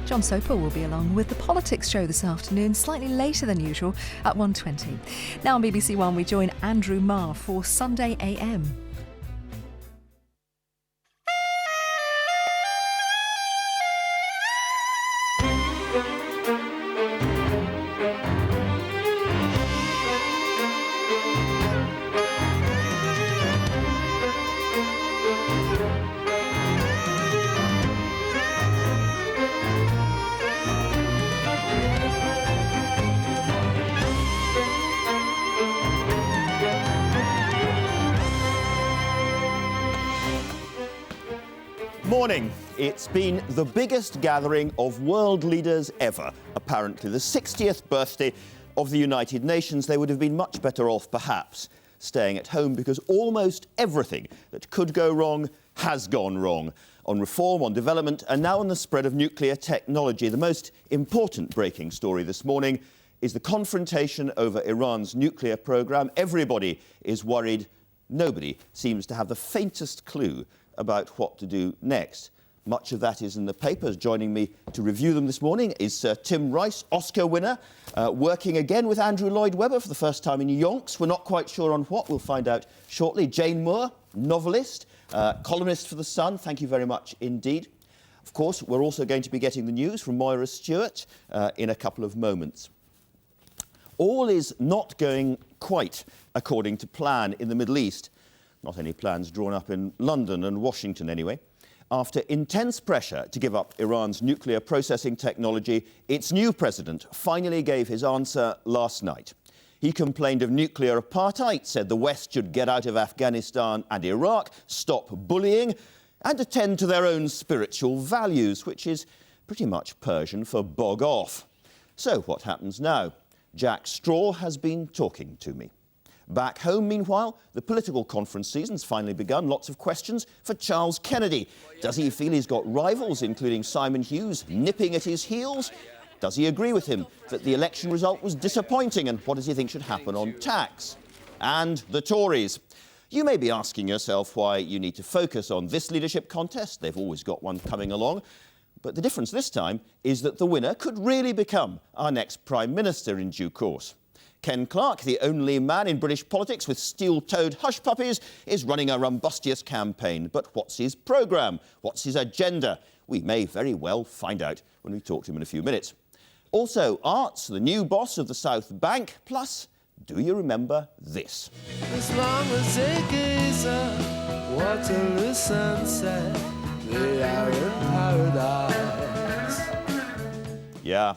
John Soper will be along with the Politics Show this afternoon, slightly later than usual at 1:20. Now on BBC One, we join Andrew Marr for Sunday AM. Morning. It's been the biggest gathering of world leaders ever. Apparently the 60th birthday of the United Nations. They would have been much better off, perhaps, staying at home, because almost everything that could go wrong has gone wrong. On reform, on development, and now on the spread of nuclear technology. The most important breaking story this morning is the confrontation over Iran's nuclear programme. Everybody is worried. Nobody seems to have the faintest clue about what to do next. Much of that is in the papers. Joining me to review them this morning is Tim Rice, Oscar winner, working again with Andrew Lloyd Webber for the first time in Yonks. We're not quite sure on what. We'll find out shortly. Jane Moore, novelist, columnist for The Sun. Thank you very much indeed. Of course, we're also going to be getting the news from Moira Stewart in a couple of moments. All is not going quite according to plan in the Middle East. Not any plans drawn up in London and Washington, anyway. After intense pressure to give up Iran's nuclear processing technology, its new president finally gave his answer last night. He complained of nuclear apartheid, said the West should get out of Afghanistan and Iraq, stop bullying, and attend to their own spiritual values, which is pretty much Persian for bog off. So what happens now? Jack Straw has been talking to me. Back home, meanwhile, the political conference season's finally begun. Lots of questions for Charles Kennedy. Does he feel he's got rivals, including Simon Hughes, nipping at his heels? Does he agree with him that the election result was disappointing? And what does he think should happen on tax? And the Tories. You may be asking yourself why you need to focus on this leadership contest. They've always got one coming along. But the difference this time is that the winner could really become our next Prime Minister in due course. Ken Clarke, the only man in British politics with steel-toed hush puppies, is running a rumbustious campaign. But what's his programme? What's his agenda? We may very well find out when we talk to him in a few minutes. Also, Arts, the new boss of the South Bank. Plus, do you remember this? As long as it is a Waterloo sunset, we are in paradise. Yeah.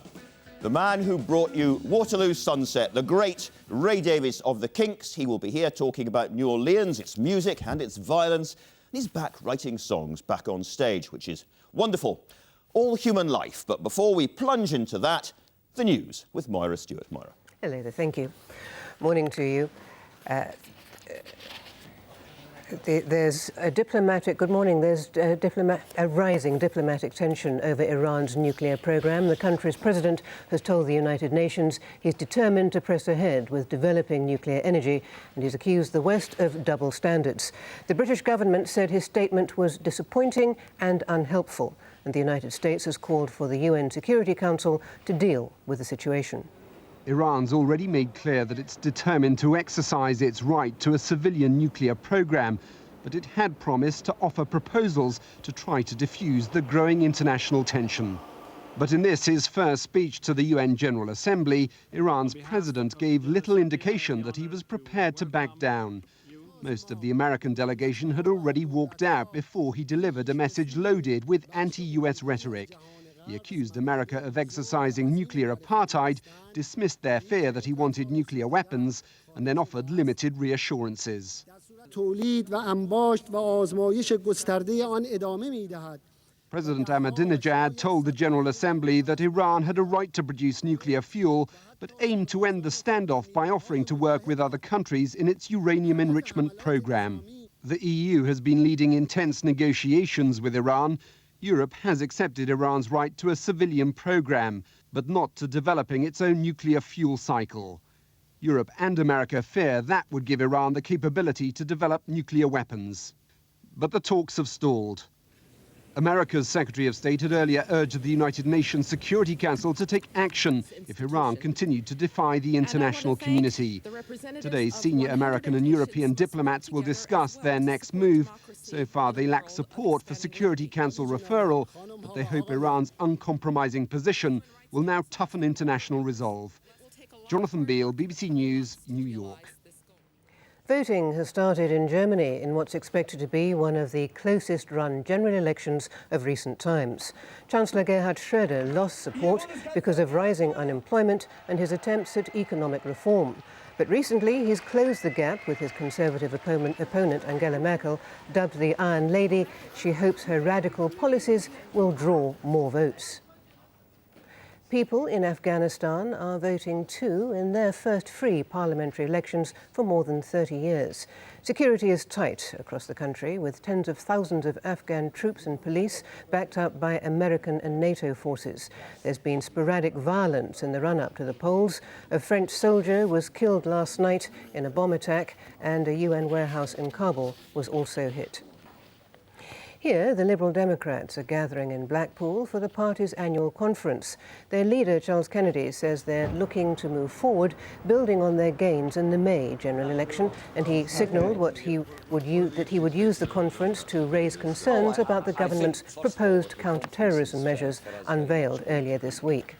The man who brought you Waterloo Sunset, the great Ray Davies of the Kinks. He will be here talking about New Orleans, its music and its violence. And he's back writing songs back on stage, which is wonderful. All human life. But before we plunge into that, the news with Moira Stewart. Moira. Hello there, thank you. Morning to you. There's a rising diplomatic tension over Iran's nuclear program. The country's president has told the United Nations he's determined to press ahead with developing nuclear energy, and he's accused the West of double standards. The British government said his statement was disappointing and unhelpful, and the United States has called for the UN Security Council to deal with the situation. Iran's already made clear that it's determined to exercise its right to a civilian nuclear program, but it had promised to offer proposals to try to defuse the growing international tension. But in this, his first speech to the UN General Assembly, Iran's president gave little indication that he was prepared to back down. Most of the American delegation had already walked out before he delivered a message loaded with anti-US rhetoric. He accused America of exercising nuclear apartheid, dismissed their fear that he wanted nuclear weapons, and then offered limited reassurances. President Ahmadinejad told the General Assembly that Iran had a right to produce nuclear fuel, but aimed to end the standoff by offering to work with other countries in its uranium enrichment program. The EU has been leading intense negotiations with Iran. Europe has accepted Iran's right to a civilian program, but not to developing its own nuclear fuel cycle. Europe and America fear that would give Iran the capability to develop nuclear weapons. But the talks have stalled. America's Secretary of State had earlier urged the United Nations Security Council to take action if Iran continued to defy the international community. Today, senior American and European diplomats will discuss their next move. So far, they lack support for Security Council referral, but they hope Iran's uncompromising position will now toughen international resolve. Jonathan Beale, BBC News, New York. Voting has started in Germany in what's expected to be one of the closest-run general elections of recent times. Chancellor Gerhard Schröder lost support because of rising unemployment and his attempts at economic reform. But recently, he's closed the gap with his Conservative opponent Angela Merkel, dubbed the Iron Lady. She hopes her radical policies will draw more votes. People in Afghanistan are voting too in their first free parliamentary elections for more than 30 years. Security is tight across the country, with tens of thousands of Afghan troops and police backed up by American and NATO forces. There's been sporadic violence in the run-up to the polls. A French soldier was killed last night in a bomb attack, and a UN warehouse in Kabul was also hit. Here, the Liberal Democrats are gathering in Blackpool for the party's annual conference. Their leader, Charles Kennedy, says they're looking to move forward, building on their gains in the May general election, and he signalled that he would use the conference to raise concerns about the government's proposed counter-terrorism measures unveiled earlier this week.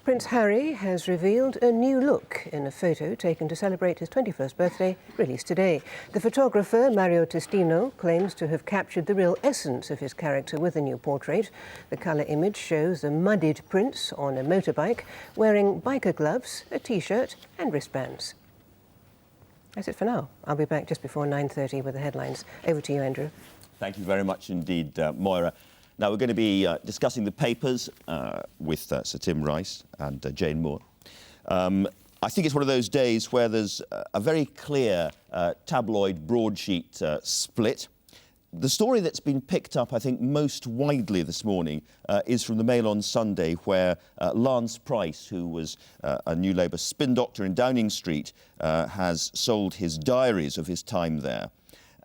Prince Harry has revealed a new look in a photo taken to celebrate his 21st birthday, released today. The photographer, Mario Testino, claims to have captured the real essence of his character with a new portrait. The colour image shows a muddied prince on a motorbike, wearing biker gloves, a T-shirt and wristbands. That's it for now. I'll be back just before 9:30 with the headlines. Over to you, Andrew. Thank you very much indeed, Moira. Now, we're going to be discussing the papers with Sir Tim Rice and Jane Moore. I think it's one of those days where there's a very clear tabloid broadsheet split. The story that's been picked up, I think, most widely this morning is from the Mail on Sunday, where Lance Price, who was a New Labour spin doctor in Downing Street, has sold his diaries of his time there.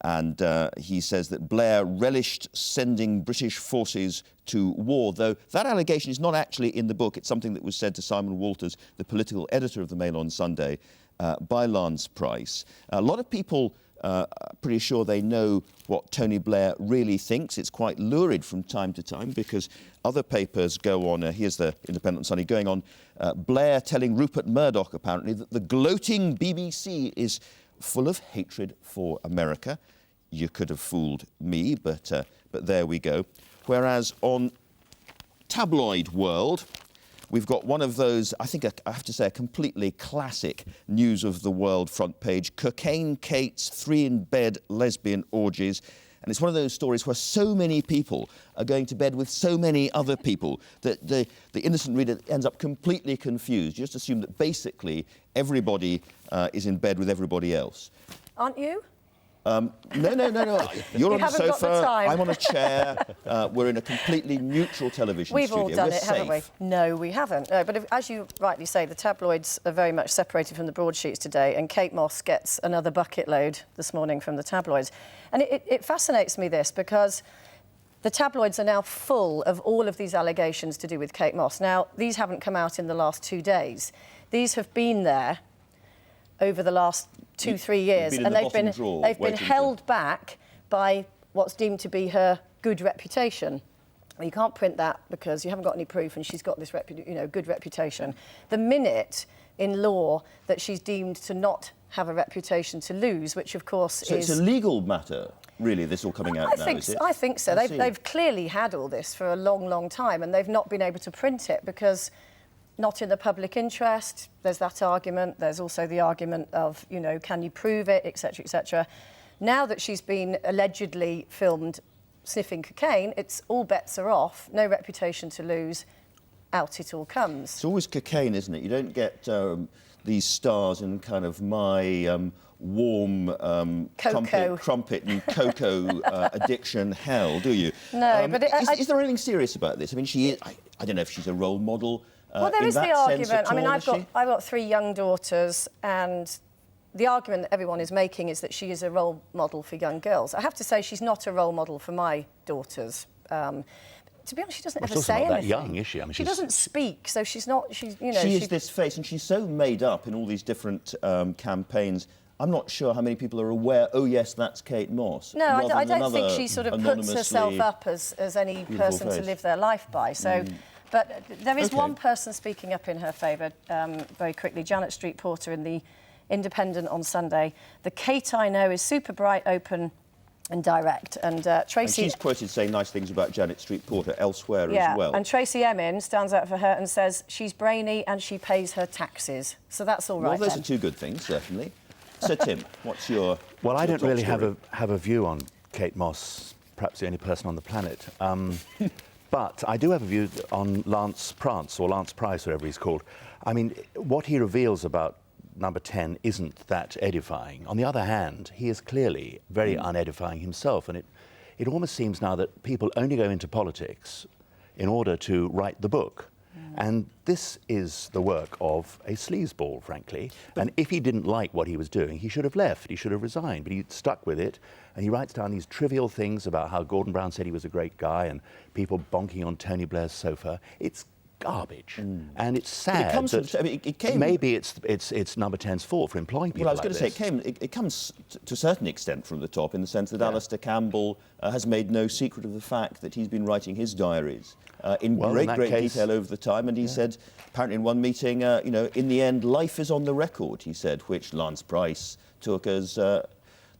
And he says that Blair relished sending British forces to war, though that allegation is not actually in the book. It's something that was said to Simon Walters, the political editor of the Mail on Sunday, by Lance Price. A lot of people are pretty sure they know what Tony Blair really thinks. It's quite lurid from time to time because other papers go on, here's the Independent Sunday, going on, Blair telling Rupert Murdoch, apparently, that the gloating BBC is full of hatred for America. You could have fooled me, but there we go. Whereas on Tabloid World, we've got one of those, I think I have to say, a completely classic News of the World front page, Cocaine Kate's 3-in-bed lesbian orgies. And it's one of those stories where so many people are going to bed with so many other people that the innocent reader ends up completely confused. You just assume that basically everybody is in bed with everybody else. Aren't you? No. You're on the sofa, I'm on a chair. We're in a completely neutral television We've studio. all done We're it, safe. haven't we? No, we haven't. No, but as you rightly say, the tabloids are very much separated from the broadsheets today, and Kate Moss gets another bucket load this morning from the tabloids. And it fascinates me, this, because the tabloids are now full of all of these allegations to do with Kate Moss. Now, these haven't come out in the last 2 days. These have been there over the last 2-3 years, and they've been held back by what's deemed to be her good reputation. Well, you can't print that because you haven't got any proof, and she's got this good reputation. The minute in law that she's deemed to not have a reputation to lose, which of course so is... it's a legal matter, really, this all coming out now, is it? I think so. They've clearly had all this for a long, long time, and they've not been able to print it because not in the public interest. There's that argument. There's also the argument of, can you prove it, etc., etc. Now that she's been allegedly filmed sniffing cocaine, it's all bets are off, no reputation to lose, out it all comes. It's always cocaine, isn't it? You don't get these stars in kind of my warm crumpet and cocoa addiction hell, do you? No, but... Is there anything serious about this? I mean, she is... I don't know if she's a role model. Well, there is the argument. I mean, I've got 3 young daughters, and the argument that everyone is making is that she is a role model for young girls. I have to say she's not a role model for my daughters. To be honest, she doesn't ever say anything. Not that young, is she? I mean, she doesn't speak, so she's not. She's, you know, she is this face, and she's so made up in all these different campaigns. I'm not sure how many people are aware. Oh yes, that's Kate Moss. No, I don't think she sort of puts herself up as any person face. to live their life by. So, but there is one person speaking up in her favour very quickly. Janet Street Porter in the Independent on Sunday. The Kate I know is super bright, open and direct. And Tracy... And she's quoted saying nice things about Janet Street Porter elsewhere as well. And Tracy Emin stands out for her and says she's brainy and she pays her taxes. So that's all right. Well, those are two good things, certainly. So, Tim, what's your... Well, I don't really story? have a view on Kate Moss, perhaps the only person on the planet. But I do have a view on Lance Prance, or Lance Price, whatever he's called. I mean, what he reveals about number 10 isn't that edifying. On the other hand, he is clearly very unedifying himself, and it almost seems now that people only go into politics in order to write the book. And this is the work of a sleazeball, frankly. And if he didn't like what he was doing, he should have left, he should have resigned, but he stuck with it. And he writes down these trivial things about how Gordon Brown said he was a great guy and people bonking on Tony Blair's sofa. It's garbage. And it's sad that maybe it's number 10's fault for employing people Well, I was like going to say, it comes to a certain extent from the top, in the sense that Alistair Campbell has made no secret of the fact that he's been writing his diaries in great detail over the time, and he said, apparently in one meeting, you know, in the end, life is on the record, he said, which Lance Price took as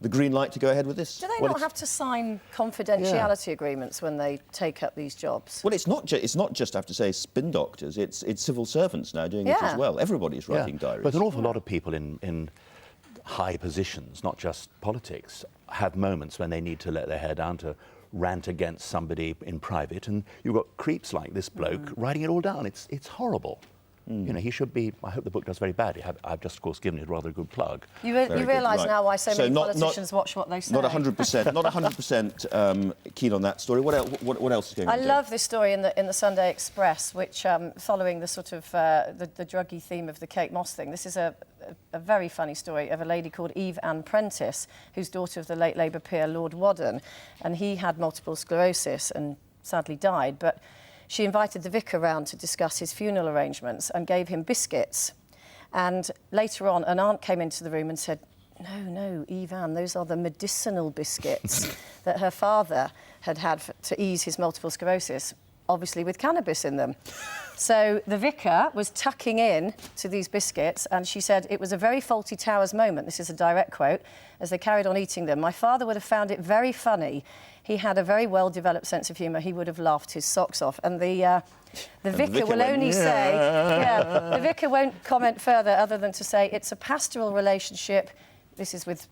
the green light to go ahead with this. Do they not have to sign confidentiality agreements when they take up these jobs? Well, it's not just, I have to say, spin doctors. It's civil servants now doing it as well. Everybody's writing diaries. But an awful lot of people in high positions, not just politics, have moments when they need to let their hair down to rant against somebody in private, and you've got creeps like this bloke writing it all down. It's horrible. You know, he should be... I hope the book does very badly. I've just, of course, given it a rather good plug. You realise now why so many politicians watch what they say. Not 100%, not 100% keen on that story. What else is going on? I love this story in the Sunday Express, which, following the sort of the druggy theme of the Kate Moss thing, this is a very funny story of a lady called Eve Ann Prentice, who's daughter of the late Labour peer Lord Wadden, and he had multiple sclerosis and sadly died, but she invited the vicar round to discuss his funeral arrangements and gave him biscuits. And later on, an aunt came into the room and said, no, Eve Ann, those are the medicinal biscuits that her father had to ease his multiple sclerosis, obviously with cannabis in them. So the vicar was tucking in to these biscuits, and she said, it was a very Fawlty Towers moment, this is a direct quote, as they carried on eating them. My father would have found it very funny. He had a very well-developed sense of humour. He would have laughed his socks off. And the vicar will only say... the vicar won't comment further other than to say it's a pastoral relationship. This is with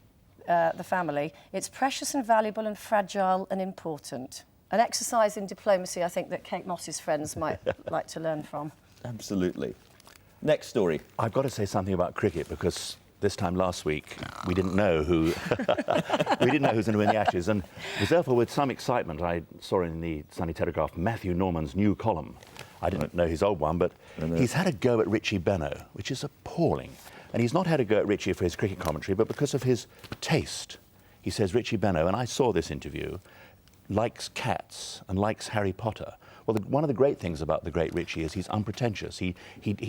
the family. It's precious and valuable and fragile and important. An exercise in diplomacy, I think, that Kate Moss's friends might like to learn from. Absolutely. Next story. I've got to say something about cricket, because this time last week we didn't know who we didn't know who's going to win the Ashes, and it was therefore with some excitement I saw in the Sunday Telegraph Matthew Norman's new column. I didn't know his old one, but he's had a go at Richie Benaud, which is appalling. And he's not had a go at Richie for his cricket commentary, but because of his taste. He says Richie Benaud, and I saw this interview, likes cats and likes Harry Potter. Well, one of the great things about the great Richie is he's unpretentious. He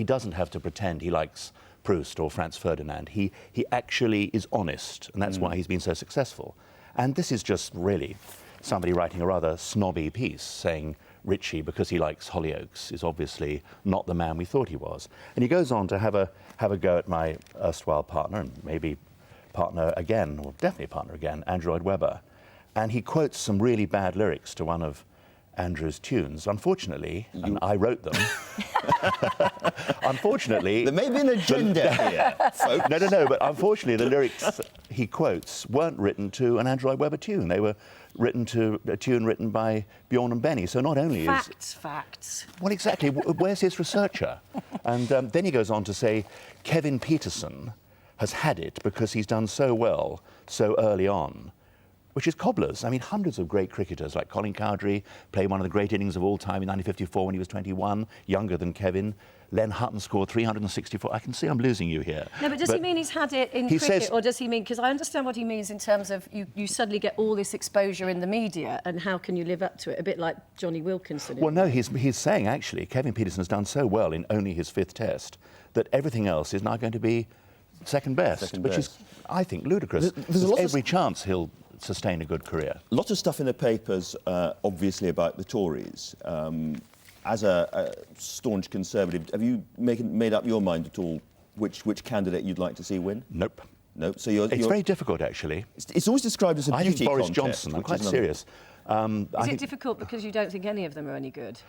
doesn't have to pretend he likes Proust or Franz Ferdinand. He actually is honest, and that's why he's been so successful. And this is just really somebody writing a rather snobby piece saying Richie, because he likes Hollyoaks, is obviously not the man we thought he was. And he goes on to have a go at my erstwhile partner, and maybe partner again, or definitely partner again, Andrew Lloyd Webber. And he quotes some really bad lyrics to one of Andrew's tunes. Unfortunately, and I wrote them. Unfortunately... There may be an agenda here, folks. No, but unfortunately the lyrics he quotes weren't written to an Andrew Lloyd Webber tune. They were written to a tune written by Bjorn and Benny. So not only Facts. Well, exactly. Where's his researcher? And then he goes on to say Kevin Peterson has had it because he's done so well so early on. which is cobblers. I mean, hundreds of great cricketers like Colin Cowdrey played one of the great innings of all time in 1954 when he was 21, younger than Kevin. Len Hutton scored 364. I can see I'm losing you here. No, but does he mean he's had it in cricket, or does he mean... Because I understand what he means in terms of you suddenly get all this exposure in the media, and how can you live up to it? A bit like Johnny Wilkinson. Well, no, he's saying, actually, Kevin Pietersen has done so well in only his 5th test that everything else is now going to be second best, which is, I think, ludicrous. There's every chance he'll sustain a good career. Lots of stuff in the papers, obviously, about the Tories. As a staunch Conservative, have you made up your mind at all which candidate you'd like to see win? Nope. Nope. So it's very difficult, actually. It's always described as a beauty I think Boris contest, Johnson. I'm quite serious. Is it difficult because you don't think any of them are any good?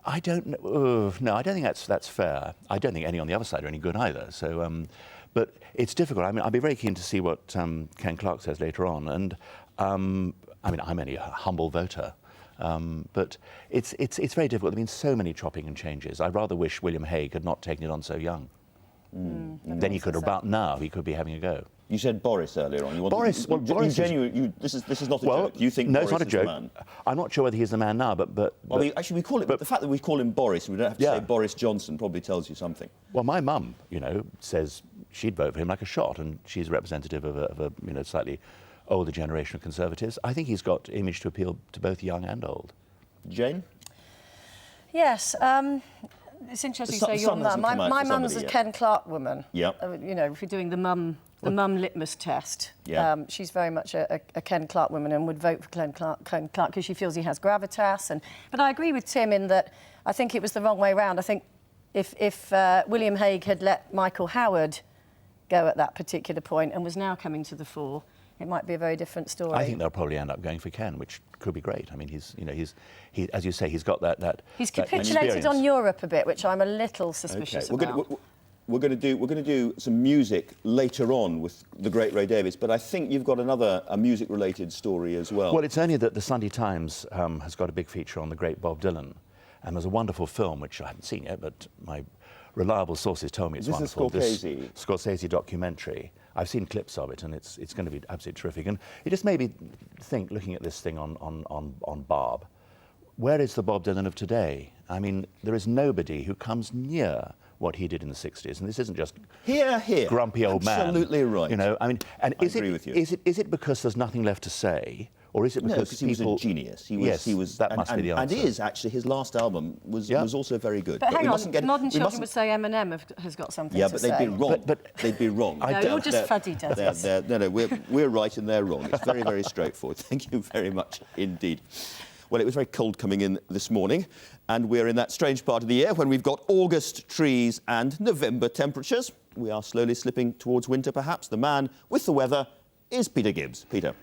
I don't know. No, I don't think that's fair. I don't think any on the other side are any good either. So, but it's difficult. I mean, I'll be very keen to see what Ken Clarke says later on. And I mean, I'm only a humble voter. But it's very difficult. There have been so many chopping and changes. I rather wish William Hague had not taken it on so young. Then he could, about now, he could be having a go. You said Boris earlier on. Boris this is not a joke. You think no, Boris it's not a is joke. the man? I'm not sure whether he's the man now, but well, we call it. But the fact that we call him Boris, we don't have to say Boris Johnson, probably tells you something. Well, my mum, says she'd vote for him like a shot, and she's representative of a slightly older generation of Conservatives. I think he's got image to appeal to both young and old. Jane? Yes. It's interesting to say your mum. My mum's a Ken Clarke woman. Yeah. If you're doing the mum litmus test, she's very much a Ken Clarke woman and would vote for Ken Clarke because she feels he has gravitas. But I agree with Tim in that I think it was the wrong way round. I think if William Hague had let Michael Howard go at that particular point and was now coming to the fore, it might be a very different story. I think they'll probably end up going for Ken, which could be great. I mean, he's as you say, he's got that. He's capitulated on Europe a bit, which I'm a little suspicious about. We're going to do some music later on with the great Ray Davies, but I think you've got a music-related story as well. Well, it's only that the Sunday Times has got a big feature on the great Bob Dylan, and there's a wonderful film which I haven't seen yet, but my reliable sources told me it's wonderful. This Scorsese documentary. I've seen clips of it, and it's going to be absolutely terrific. And it just made me think, looking at this thing on Bob, where is the Bob Dylan of today? I mean, there is nobody who comes near what he did in the 60s, and this isn't just grumpy old man. Absolutely right. I mean, and I agree with you. Is it because there's nothing left to say? Or is it because he was a genius? He was. That must be the answer. And actually his last album was also very good. But hang on, modern children would say Eminem has got something to say. Yeah, but they'd be wrong. But they'd be wrong. No, you're just fuddy-duddies. No, we're right and they're wrong. It's very, very straightforward. Thank you very much indeed. Well, it was very cold coming in this morning, and we're in that strange part of the year when we've got August trees and November temperatures. We are slowly slipping towards winter, perhaps. The man with the weather is Peter Gibbs. Peter.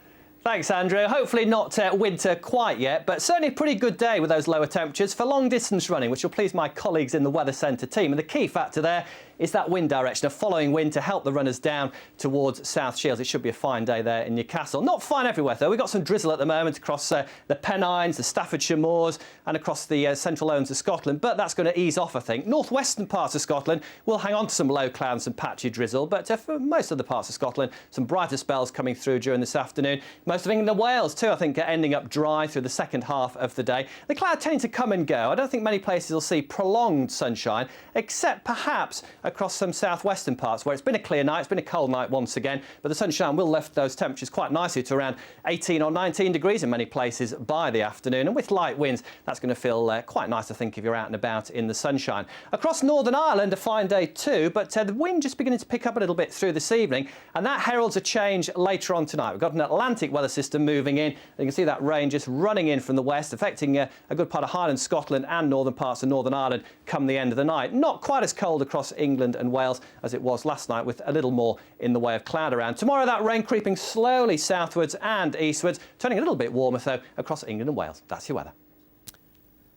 Thanks, Andrew. Hopefully not winter quite yet, but certainly a pretty good day with those lower temperatures for long-distance running, which will please my colleagues in the Weather Centre team. And the key factor there is that wind direction, a following wind to help the runners down towards South Shields. It should be a fine day there in Newcastle. Not fine everywhere, though. We've got some drizzle at the moment across the Pennines, the Staffordshire Moors and across the central lowlands of Scotland, but that's going to ease off, I think. Northwestern parts of Scotland will hang on to some low clouds and patchy drizzle, but for most of the parts of Scotland, some brighter spells coming through during this afternoon. Most of England and Wales, too, I think, are ending up dry through the second half of the day. The clouds tending to come and go. I don't think many places will see prolonged sunshine, except perhaps across some southwestern parts where it's been a clear night, it's been a cold night once again, but the sunshine will lift those temperatures quite nicely to around 18 or 19 degrees in many places by the afternoon. And with light winds, that's going to feel quite nice, I think, if you're out and about in the sunshine. Across Northern Ireland, a fine day too, but the wind just beginning to pick up a little bit through this evening, and that heralds a change later on tonight. We've got an Atlantic weather system moving in. You can see that rain just running in from the west, affecting a good part of Highland Scotland and northern parts of Northern Ireland come the end of the night. Not quite as cold across England and Wales as it was last night, with a little more in the way of cloud around. Tomorrow, that rain creeping slowly southwards and eastwards, turning a little bit warmer, though, across England and Wales. That's your weather.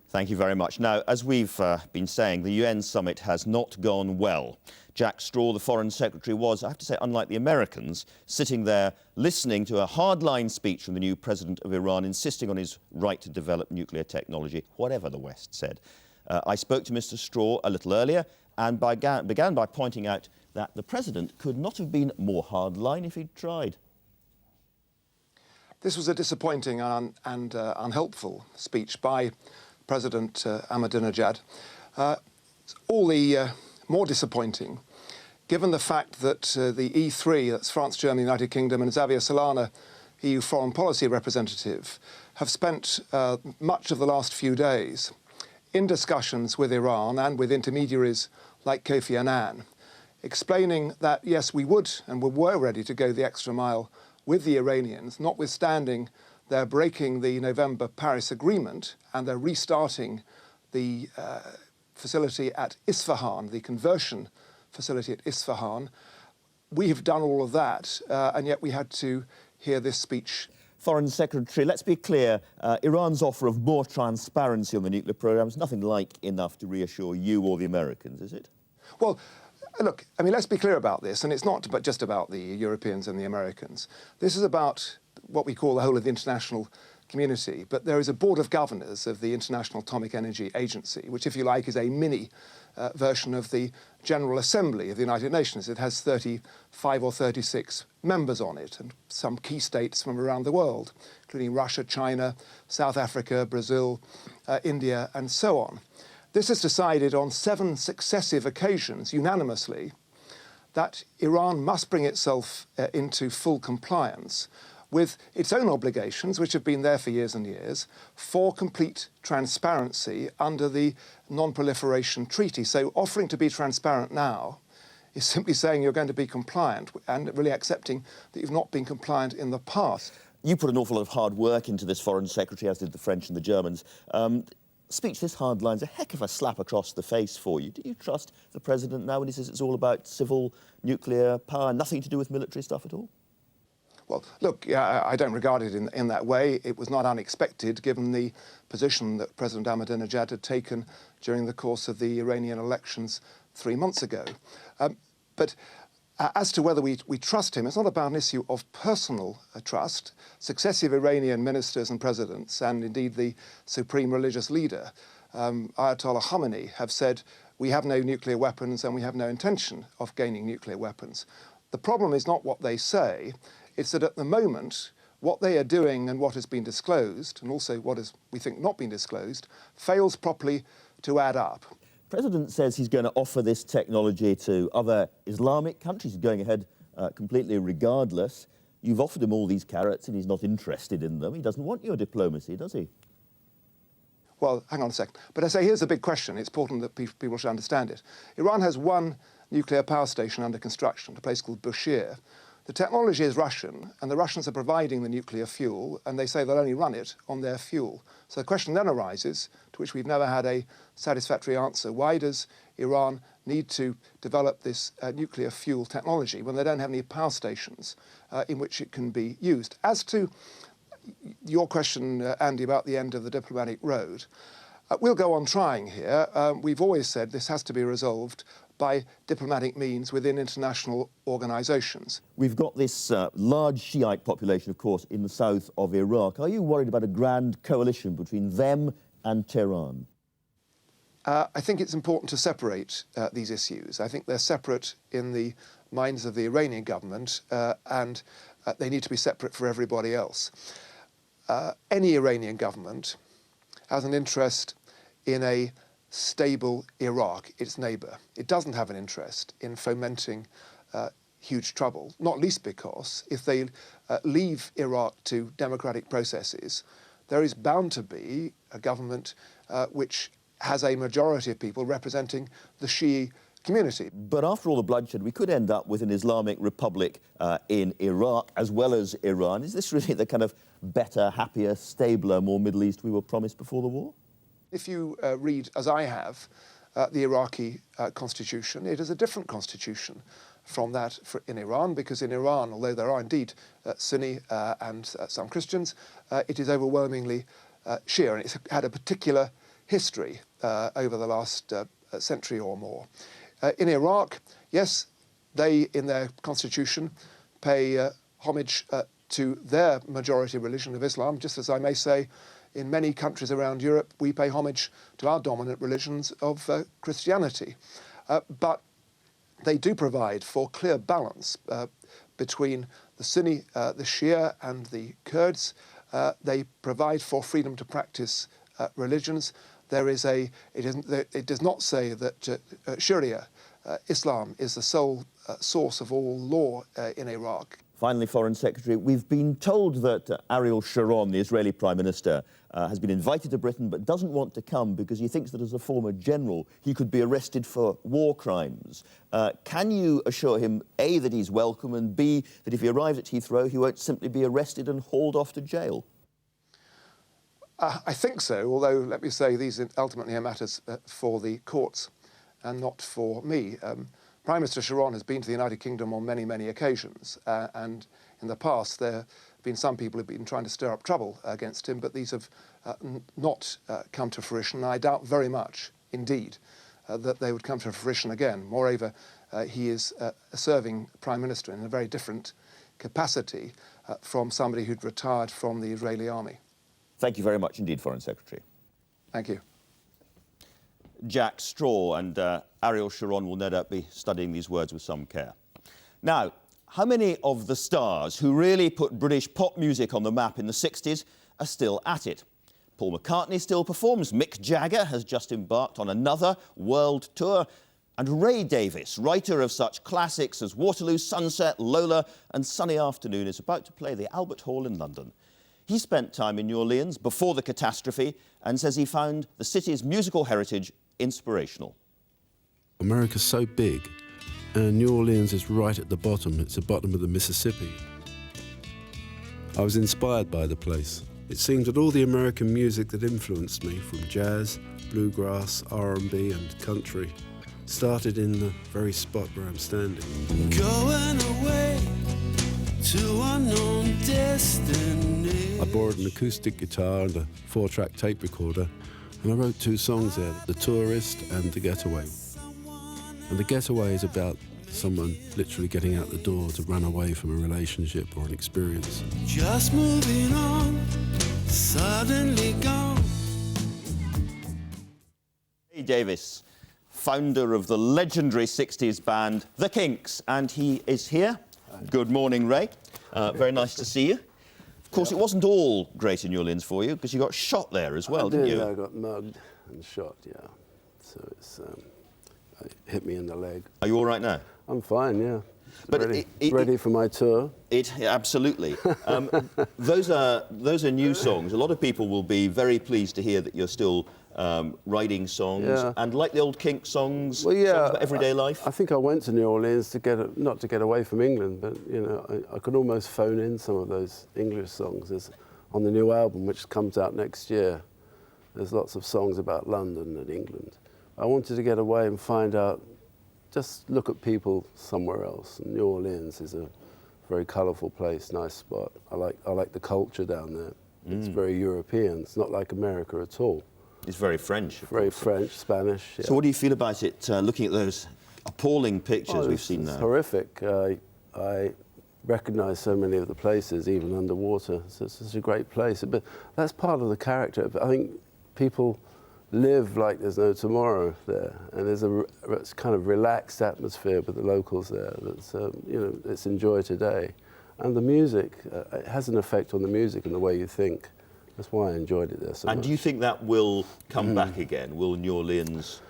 Thank you very much. Now, as we've been saying, the UN summit has not gone well. Jack Straw, the Foreign Secretary, was, I have to say, unlike the Americans, sitting there listening to a hardline speech from the new president of Iran, insisting on his right to develop nuclear technology, whatever the West said. I spoke to Mr. Straw a little earlier and began by pointing out that the president could not have been more hardline if he'd tried. This was a disappointing and unhelpful speech by President Ahmadinejad. All the more disappointing given the fact that the E3, that's France, Germany, United Kingdom, and Xavier Solana, EU foreign policy representative, have spent much of the last few days in discussions with Iran and with intermediaries like Kofi Annan, explaining that, yes, we would and we were ready to go the extra mile with the Iranians, notwithstanding their breaking the November Paris Agreement and they're restarting the facility at Isfahan, the conversion facility at Isfahan. We have done all of that, and yet we had to hear this speech. Foreign Secretary, let's be clear, Iran's offer of more transparency on the nuclear programme is nothing like enough to reassure you or the Americans, is it? Well, look, I mean, let's be clear about this, and it's not just about the Europeans and the Americans. This is about what we call the whole of the international community, but there is a board of governors of the International Atomic Energy Agency, which, if you like, is a mini version of the General Assembly of the United Nations. It has 35 or 36 members on it, and some key states from around the world, including Russia, China, South Africa, Brazil, India, and so on. This has decided on 7 successive occasions, unanimously, that Iran must bring itself into full compliance with its own obligations, which have been there for years and years, for complete transparency under the Non-Proliferation Treaty. So offering to be transparent now is simply saying you're going to be compliant and really accepting that you've not been compliant in the past. You put an awful lot of hard work into this, Foreign Secretary, as did the French and the Germans. Speech this hard line's a heck of a slap across the face for you. Do you trust the President now when he says it's all about civil nuclear power, nothing to do with military stuff at all? Well, look, I don't regard it in that way. It was not unexpected, given the position that President Ahmadinejad had taken during the course of the Iranian elections 3 months ago. But as to whether we trust him, it's not about an issue of personal trust. Successive Iranian ministers and presidents, and indeed the supreme religious leader, Ayatollah Khamenei, have said, we have no nuclear weapons and we have no intention of gaining nuclear weapons. The problem is not what they say. It's that at the moment, what they are doing and what has been disclosed, and also what has, we think, not been disclosed, fails properly to add up. The President says he's going to offer this technology to other Islamic countries, going ahead completely regardless. You've offered him all these carrots and he's not interested in them. He doesn't want your diplomacy, does he? Well, hang on a second. But I say here's a big question. It's important that people should understand it. Iran has one nuclear power station under construction, a place called Bushehr. The technology is Russian, and the Russians are providing the nuclear fuel, and they say they'll only run it on their fuel. So the question then arises, to which we've never had a satisfactory answer, why does Iran need to develop this nuclear fuel technology when they don't have any power stations in which it can be used? As to your question, Andy, about the end of the diplomatic road, we'll go on trying here. We've always said this has to be resolved by diplomatic means within international organisations. We've got this large Shiite population, of course, in the south of Iraq. Are you worried about a grand coalition between them and Tehran? I think it's important to separate these issues. I think they're separate in the minds of the Iranian government, and they need to be separate for everybody else. Any Iranian government has an interest in a stable Iraq, its neighbour. It doesn't have an interest in fomenting huge trouble, not least because if they leave Iraq to democratic processes, there is bound to be a government which has a majority of people representing the Shia community. But after all the bloodshed, we could end up with an Islamic Republic in Iraq as well as Iran. Is this really the kind of better, happier, stabler, more Middle East we were promised before the war? If you read, as I have, the Iraqi constitution, it is a different constitution from that in Iran, because in Iran, although there are indeed Sunni and some Christians, it is overwhelmingly Shia, and it's had a particular history over the last century or more. In Iraq, yes, they, in their constitution, pay homage to their majority religion of Islam, just as I may say, in many countries around Europe, we pay homage to our dominant religions of Christianity. But they do provide for clear balance between the Sunni, the Shia and the Kurds. They provide for freedom to practice religions. It does not say that Sharia, Islam, is the sole source of all law in Iraq. Finally, Foreign Secretary, we've been told that Ariel Sharon, the Israeli Prime Minister, has been invited to Britain but doesn't want to come because he thinks that as a former general he could be arrested for war crimes. Can you assure him, A, that he's welcome, and B, that if he arrives at Heathrow he won't simply be arrested and hauled off to jail? I think so, although, let me say, these ultimately are matters for the courts and not for me. Prime Minister Sharon has been to the United Kingdom on many, many occasions, and in the past there have been some people who have been trying to stir up trouble against him, but these have not come to fruition. I doubt very much, indeed, that they would come to fruition again. Moreover, he is a serving Prime Minister in a very different capacity from somebody who'd retired from the Israeli army. Thank you very much indeed, Foreign Secretary. Thank you. Jack Straw, and Ariel Sharon will no doubt be studying these words with some care. Now, how many of the stars who really put British pop music on the map in the 60s are still at it? Paul McCartney still performs, Mick Jagger has just embarked on another world tour, and Ray Davies, writer of such classics as Waterloo, Sunset, Lola and Sunny Afternoon, is about to play the Albert Hall in London. He spent time in New Orleans before the catastrophe and says he found the city's musical heritage inspirational. America's so big, and New Orleans is right at the bottom. It's the bottom of the Mississippi. I was inspired by the place. It seemed that all the American music that influenced me, from jazz, bluegrass, R&B and country, started in the very spot where I'm standing. Going away to unknown destiny. I borrowed an acoustic guitar and a 4-track tape recorder, and I wrote 2 songs there, The Tourist and The Getaway. And The Getaway is about someone literally getting out the door to run away from a relationship or an experience. Just moving on, suddenly gone. Ray Davies, founder of the legendary 60s band The Kinks, and he is here. Good morning, Ray. Very nice to see you. Of course, it wasn't all great in New Orleans for you, because you got shot there as well, didn't you? I got mugged and shot, yeah. So it hit me in the leg. Are you all right now? I'm fine, yeah. But ready for my tour. Absolutely. Those are new songs. A lot of people will be very pleased to hear that you're still writing songs, yeah. And like the old Kinks songs, well, yeah, songs about everyday life. I think I went to New Orleans to not to get away from England, but you know, I could almost phone in some of those English songs. There's, on the new album, which comes out next year, there's lots of songs about London and England. I wanted to get away and find out, just look at people somewhere else. And New Orleans is a very colourful place, nice spot. I like the culture down there. It's very European. It's not like America at all. It's very French. Very French, Spanish. Yeah. So what do you feel about it, looking at those appalling pictures we've seen now? It's horrific. I recognise so many of the places, even underwater. So it's such a great place. But that's part of the character. But I think people live like there's no tomorrow there, and there's a kind of relaxed atmosphere with the locals there. That's you know, it's enjoy today, and the music it has an effect on the music and the way you think. That's why I enjoyed it there so much. And do you think that will come back again? Will New Orleans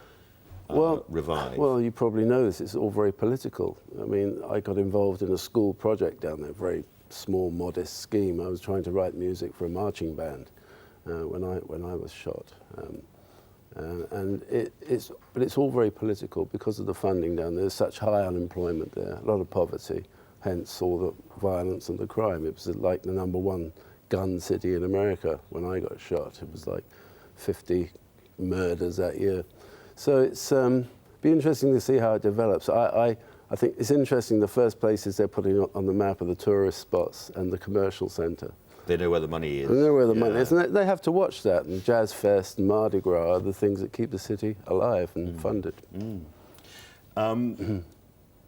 revive? Well, you probably know this. It's all very political. I mean, I got involved in a school project down there, very small, modest scheme. I was trying to write music for a marching band when I was shot. But it's all very political because of the funding down there. There's such high unemployment there, a lot of poverty, hence all the violence and the crime. It was like the #1 gun city in America when I got shot. It was like 50 murders that year. So it's be interesting to see how it develops. I think it's interesting. The first places they're putting on the map are the tourist spots and the commercial centre. They know where the money is. They know where the money is, and they have to watch that. And Jazz Fest and Mardi Gras are the things that keep the city alive and funded.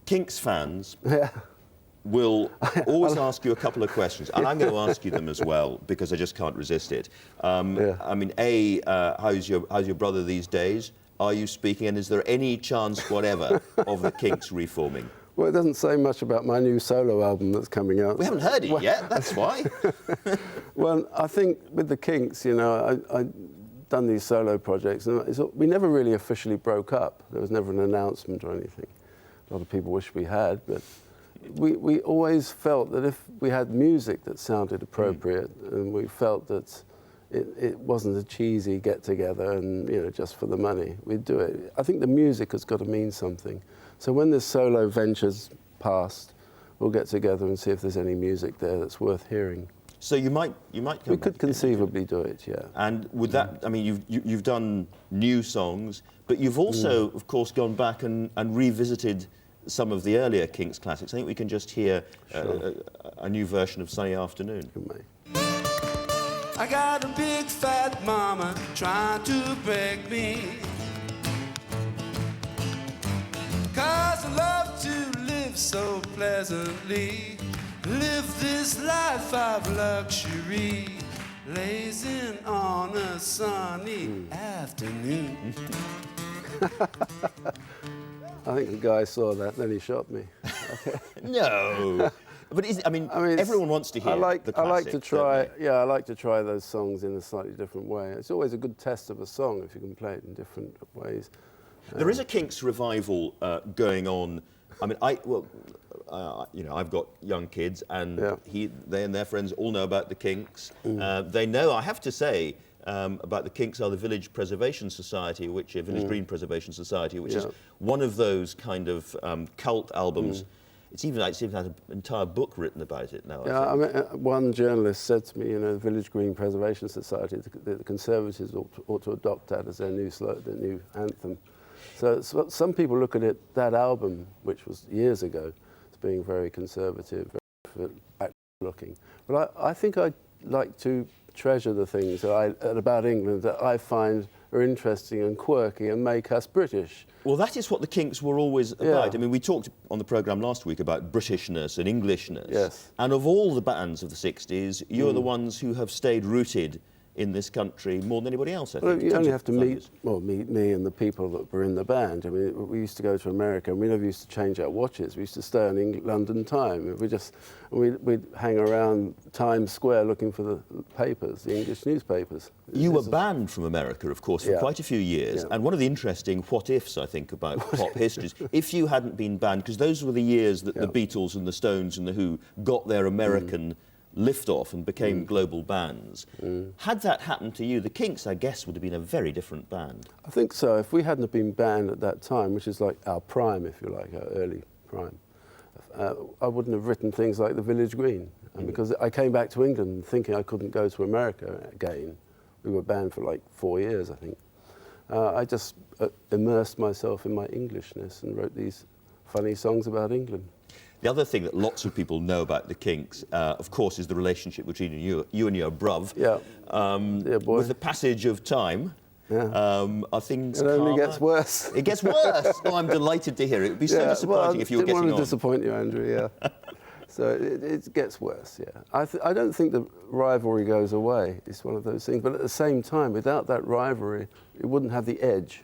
Kinks fans will always ask you a couple of questions, and I'm going to ask you them as well because I just can't resist it. I mean, how's your brother these days? Are you speaking, and is there any chance whatever of the Kinks reforming? Well, it doesn't say much about my new solo album that's coming out. We haven't heard it yet, that's why. Well, I think with the Kinks, you know, I've done these solo projects, and we never really officially broke up. There was never an announcement or anything. A lot of people wish we had, but we always felt that if we had music that sounded appropriate, and we felt that it wasn't a cheesy get-together and, you know, just for the money, we'd do it. I think the music has got to mean something. So when this solo venture's passed, we'll get together and see if there's any music there that's worth hearing. So you might come back. We could conceivably do it, yeah. And with that, I mean, you've done new songs, but you've also, of course, gone back and revisited some of the earlier Kinks classics. I think we can just hear a new version of Sunny Afternoon. I got a big fat mama trying to break me, 'cause I love to live so pleasantly, live this life of luxury, lazing on a sunny afternoon. I think the guy saw that, then he shot me. No. But I mean, everyone wants to hear the classics. I like to try, I like to try those songs in a slightly different way. It's always a good test of a song if you can play it in different ways. There is a Kinks revival going on. I mean, you know, I've got young kids, and they and their friends all know about the Kinks. They know, I have to say, about the Kinks are the Village Preservation Society, Village Green Preservation Society, which is one of those kind of cult albums. It even has an entire book written about it now. Yeah, I mean, one journalist said to me, you know, the Village Green Preservation Society, the Conservatives ought to adopt that as their new anthem. So some people look at that album, which was years ago, as being very conservative, very back-looking. But I think I'd like to treasure the things about England that I find are interesting and quirky and make us British. Well, that is what the Kinks were always about. I mean, we talked on the programme last week about Britishness and Englishness. Yes. And of all the bands of the 60s, you're the ones who have stayed rooted in this country more than anybody else, I think. Well, you only have to meet me and the people that were in the band. I mean, we used to go to America, and we never used to change our watches. We used to stay on London time. We'd hang around Times Square looking for the papers, the English newspapers. You were banned from America, of course, for quite a few years. And one of the interesting what-ifs, I think, about pop history is if you hadn't been banned, because those were the years that the Beatles and the Stones and the Who got their American lift-off and became global bands. Had that happened to you, the Kinks, I guess, would have been a very different band. I think so. If we hadn't have been banned at that time, which is like our prime, if you like, our early prime, I wouldn't have written things like The Village Green. And because I came back to England thinking I couldn't go to America again. We were banned for like 4 years, I think. I just immersed myself in my Englishness and wrote these funny songs about England. The other thing that lots of people know about the Kinks, of course, is the relationship between you and your bruv. Boy. With the passage of time, are things calmer? It only gets worse. It gets worse? Oh, I'm delighted to hear it. It would be so disappointing if you were getting on. I didn't want to disappoint you, Andrew, So it gets worse, I don't think the rivalry goes away. It's one of those things. But at the same time, without that rivalry, it wouldn't have the edge.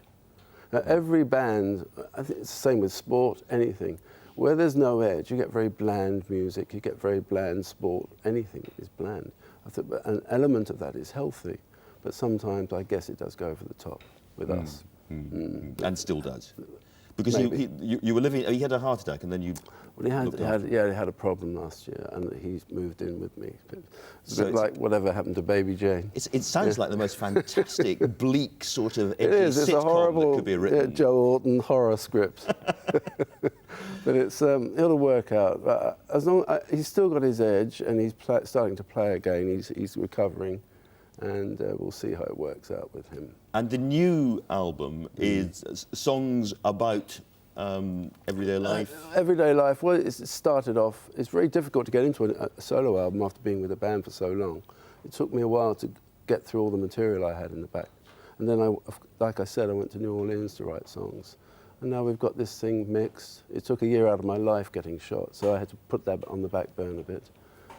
Now, every band, I think it's the same with sport, anything. Where there's no edge, you get very bland music, you get very bland sport. Anything is bland. I think an element of that is healthy, but sometimes I guess it does go over the top with us. And still does. Because you were living, he had a heart attack and then you... Well, he had a problem last year and he moved in with me. It's a bit like whatever happened to Baby Jane. It sounds like the most fantastic, bleak sort of it's a horrible that could be written. Joe Orton horror script. But it'll work out. As long he's still got his edge and he's starting to play again. He's recovering, and we'll see how it works out with him. And the new album is songs about everyday life. Everyday life. Well, it started off. It's very difficult to get into a solo album after being with a band for so long. It took me a while to get through all the material I had in the back, and then like I said, I went to New Orleans to write songs. And now we've got this thing mixed. It took a year out of my life getting shot, so I had to put that on the back burner a bit.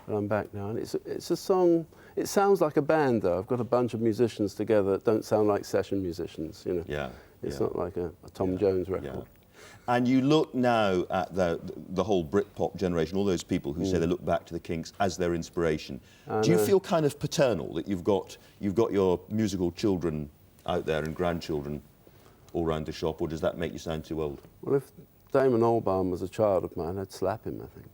But I'm back now, and it's a song. It sounds like a band, though. I've got a bunch of musicians together that don't sound like session musicians, you know. It's not like a Tom Jones record. And you look now at the whole Britpop generation, all those people who say they look back to the Kinks as their inspiration. Do you feel kind of paternal that you've got your musical children out there and grandchildren all round the shop, or does that make you sound too old? Well, if Damon Albarn was a child of mine, I'd slap him, I think.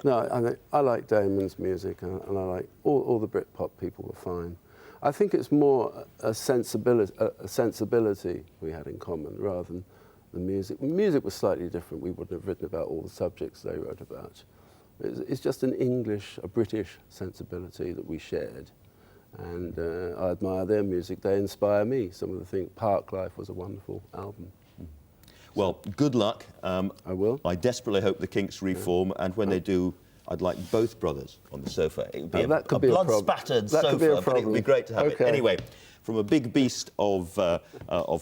No, I like Damon's music, and I like all the Britpop people were fine. I think it's more a sensibility we had in common rather than the music. Music was slightly different. We wouldn't have written about all the subjects they wrote about. It's just a British sensibility that we shared. And I admire their music. They inspire me. Some of the things. Parklife was a wonderful album. Well, good luck. I will. I desperately hope the Kinks reform, and when they do, I'd like both brothers on the sofa. It would be a blood-spattered sofa, but it would be great to have it. Anyway, from a big beast of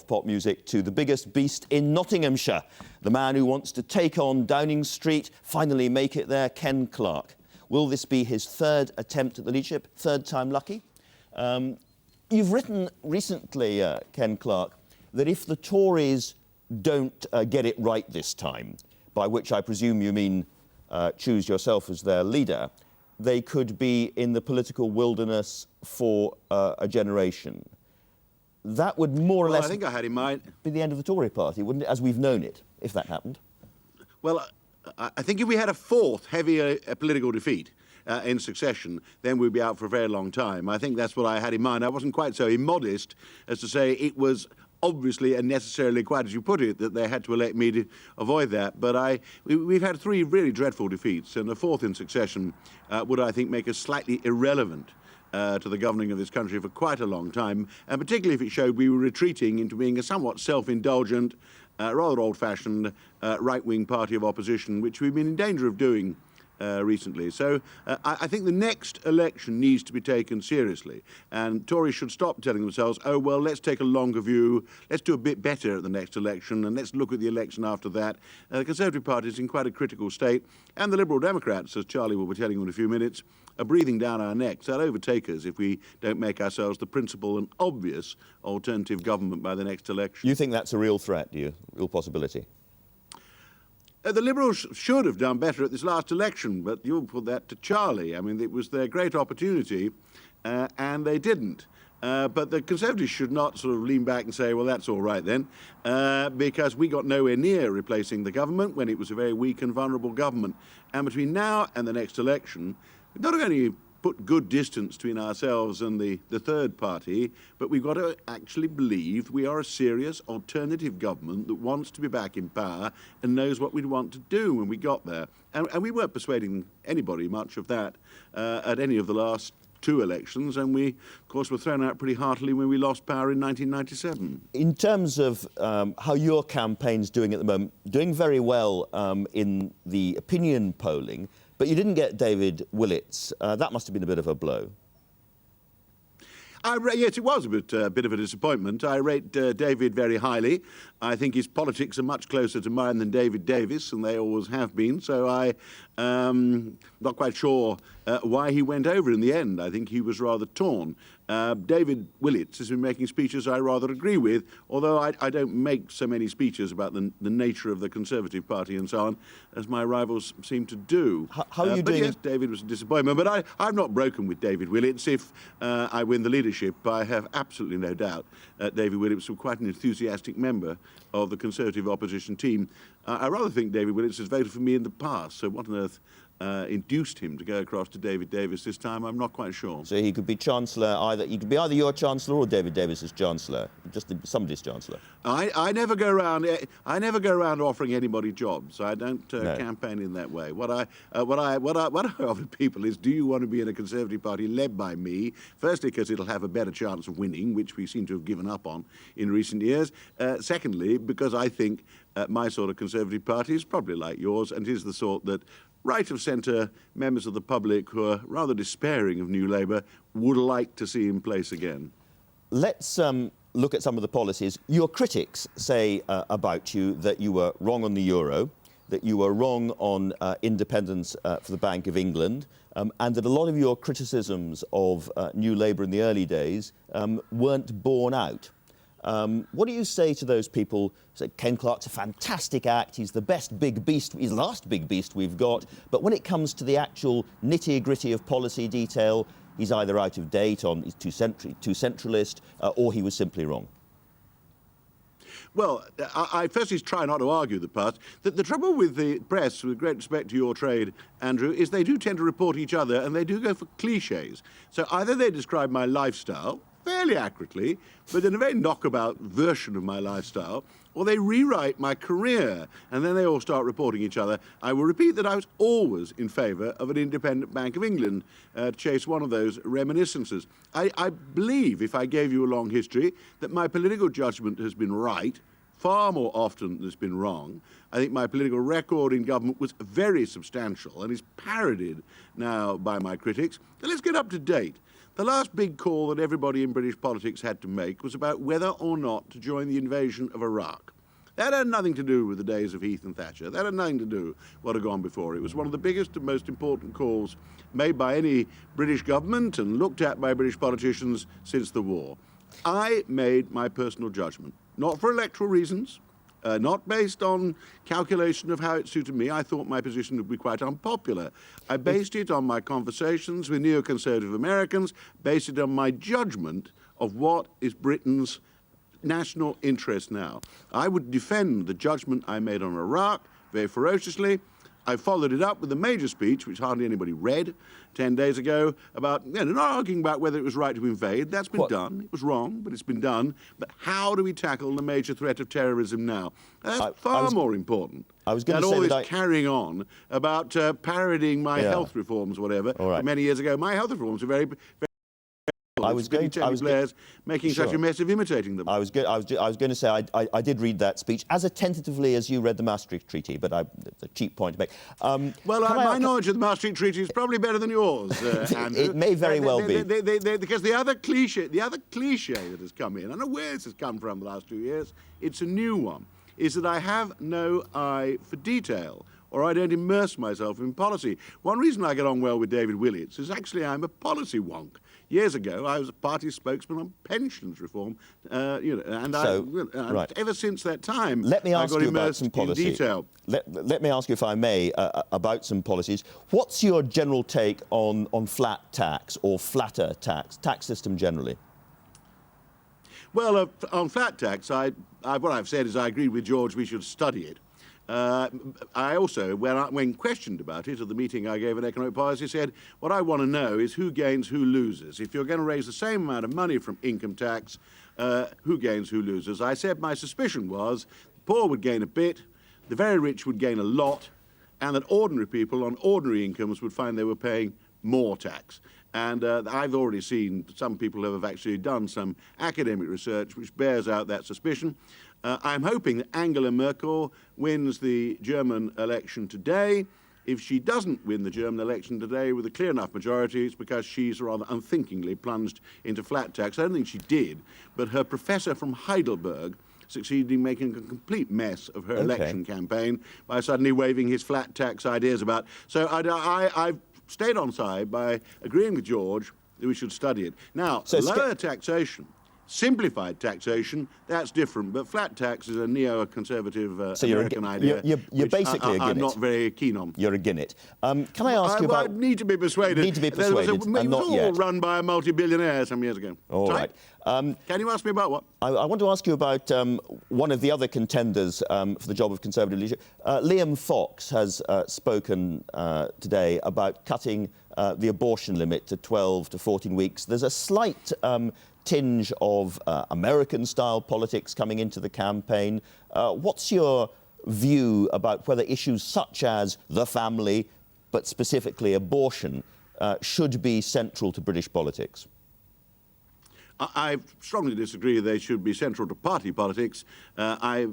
pop music to the biggest beast in Nottinghamshire, the man who wants to take on Downing Street, finally make it there, Ken Clarke. Will this be his third attempt at the leadership? Third time lucky? You've written recently, Ken Clarke, that if the Tories don't get it right this time, by which I presume you mean choose yourself as their leader, they could be in the political wilderness for a generation. That would more or less I think I had in mind be the end of the Tory party, wouldn't it, as we've known it, if that happened? Well, I think if we had a fourth heavy political defeat in succession, then we'd be out for a very long time. I think that's what I had in mind. I wasn't quite so immodest as to say it was obviously and necessarily, quite as you put it, that they had to elect me to avoid that. But we've had three really dreadful defeats, and a fourth in succession would, I think, make us slightly irrelevant to the governing of this country for quite a long time, and particularly if it showed we were retreating into being a somewhat self-indulgent, rather old-fashioned right-wing party of opposition, which we've been in danger of doing recently. So I think the next election needs to be taken seriously, and Tories should stop telling themselves, oh, well, let's take a longer view, let's do a bit better at the next election, and let's look at the election after that. The Conservative Party is in quite a critical state, and the Liberal Democrats, as Charlie will be telling you in a few minutes, are breathing down our necks. They'll overtake us if we don't make ourselves the principal and obvious alternative government by the next election. You think that's a real threat, do you? Real possibility? The Liberals should have done better at this last election, but you'll put that to Charlie. I mean, it was their great opportunity, and they didn't. But the Conservatives should not sort of lean back and say, well, that's all right then, because we got nowhere near replacing the government when it was a very weak and vulnerable government. And between now and the next election, we've not only put good distance between ourselves and the third party, but we've got to actually believe we are a serious alternative government that wants to be back in power and knows what we'd want to do when we got there. And we weren't persuading anybody much of that at any of the last two elections, and we, of course, were thrown out pretty heartily when we lost power in 1997. In terms of how your campaign's doing at the moment, doing very well in the opinion polling, but you didn't get David Willetts. That must have been a bit of a blow. Yes, it was a bit of a disappointment. I rate David very highly. I think his politics are much closer to mine than David Davis, and they always have been. So I'm not quite sure why he went over in the end. I think he was rather torn. David Willetts has been making speeches I rather agree with, although I don't make so many speeches about the nature of the Conservative Party and so on, as my rivals seem to do. How are you doing? Yes, David was a disappointment, but I'm not broken with David Willetts. If I win the leadership, I have absolutely no doubt David Willetts was quite an enthusiastic member of the Conservative opposition team. I rather think David Willetts has voted for me in the past, so what on earth induced him to go across to David Davis this time, I'm not quite sure. So he could be Chancellor, he could be either your Chancellor or David Davis's Chancellor, just somebody's Chancellor. I never go around offering anybody jobs. I don't campaign in that way. What I offer people is, do you want to be in a Conservative Party led by me? Firstly, because it'll have a better chance of winning, which we seem to have given up on in recent years. Secondly, because I think my sort of Conservative Party is probably like yours, and is the sort that right-of-centre members of the public who are rather despairing of New Labour would like to see in place again. Let's look at some of the policies. Your critics say about you that you were wrong on the euro, that you were wrong on independence for the Bank of England, and that a lot of your criticisms of New Labour in the early days weren't borne out. What do you say to those people who say Ken Clarke's a fantastic act, he's the best big beast, he's the last big beast we've got, but when it comes to the actual nitty-gritty of policy detail, he's either out of date, he's too centralist, or he was simply wrong? Well, I firstly try not to argue the past. The trouble with the press, with great respect to your trade, Andrew, is they do tend to report each other and they do go for cliches. So either they describe my lifestyle fairly accurately, but in a very knockabout version of my lifestyle, or they rewrite my career, and then they all start reporting each other. I will repeat that I was always in favour of an independent Bank of England, to chase one of those reminiscences. I believe, if I gave you a long history, that my political judgment has been right far more often than it's been wrong. I think my political record in government was very substantial and is parodied now by my critics. But let's get up to date. The last big call that everybody in British politics had to make was about whether or not to join the invasion of Iraq. That had nothing to do with the days of Heath and Thatcher. That had nothing to do with what had gone before. It was one of the biggest and most important calls made by any British government and looked at by British politicians since the war. I made my personal judgment, not for electoral reasons, not based on calculation of how it suited me. I thought my position would be quite unpopular. I based it on my conversations with neoconservative Americans, based it on my judgment of what is Britain's national interest now. I would defend the judgment I made on Iraq very ferociously. I followed it up with a major speech, which hardly anybody read, 10 days ago, about, not arguing about whether it was right to invade. That's been done. It was wrong, but it's been done. But how do we tackle the major threat of terrorism now? That's far more important. I was going than to say all that this carrying on about parodying my health reforms, whatever. Right. Many years ago, my health reforms were very I was going Blair's making such a mess of imitating them. I was going to say I did read that speech as attentively as you read the Maastricht Treaty, but it's a cheap point to make. My knowledge of the Maastricht Treaty is probably better than yours, Andrew. It may very well be. Because the other cliche that has come in, I don't know where this has come from the last 2 years, it's a new one, is that I have no eye for detail, or I don't immerse myself in policy. One reason I get on well with David Willits is actually I'm a policy wonk. Years ago, I was a party spokesman on pensions reform, ever since that time, let me ask I got you about immersed some policy. in detail. Let me ask you, if I may, about some policies. What's your general take on flat tax or flatter tax system generally? Well, on flat tax, what I've said is I agree with George, we should study it. I also, when questioned about it at the meeting I gave at Economic Policy, said, what I want to know is who gains, who loses. If you're going to raise the same amount of money from income tax, who gains, who loses. I said my suspicion was the poor would gain a bit, the very rich would gain a lot, and that ordinary people on ordinary incomes would find they were paying more tax. And I've already seen some people who have actually done some academic research which bears out that suspicion. I'm hoping that Angela Merkel wins the German election today. If she doesn't win the German election today with a clear enough majority, it's because she's rather unthinkingly plunged into flat tax. I don't think she did, but her professor from Heidelberg succeeded in making a complete mess of her election campaign by suddenly waving his flat tax ideas about. So I've stayed on side by agreeing with George that we should study it. Now, lower taxation, simplified taxation, that's different, but flat tax is a neo-conservative American idea, you're basically a Guinness. I'm not very keen on. You're a Guinness. Can I ask you about... I need to be persuaded. Need to be persuaded, it was all run by a multi-billionaire some years ago. All right. Can you ask me about what? I want to ask you about one of the other contenders for the job of Conservative leadership. Liam Fox has spoken today about cutting the abortion limit to 12 to 14 weeks. There's a slight tinge of American-style politics coming into the campaign. What's your view about whether issues such as the family, but specifically abortion, should be central to British politics? I strongly disagree they should be central to party politics. I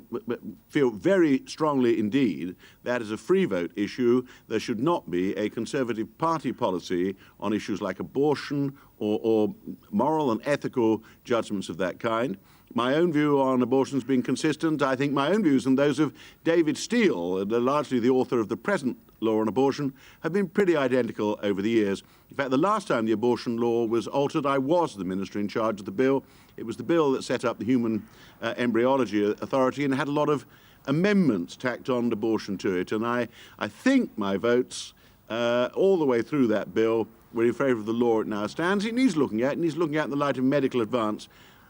feel very strongly indeed that as a free vote issue, there should not be a Conservative Party policy on issues like abortion or moral and ethical judgments of that kind. my own view on abortion has been consistent. I think my own views and those of David Steele, largely the author of the present law on abortion, have been pretty identical over the years. In fact, the last time the abortion law was altered, I was the minister in charge of the bill. It was the bill that set up the Human Embryology Authority and had a lot of amendments tacked on abortion to it. And I think my votes all the way through that bill were in favour of the law it now stands. It needs looking at, and needs looking at in the light of medical advance.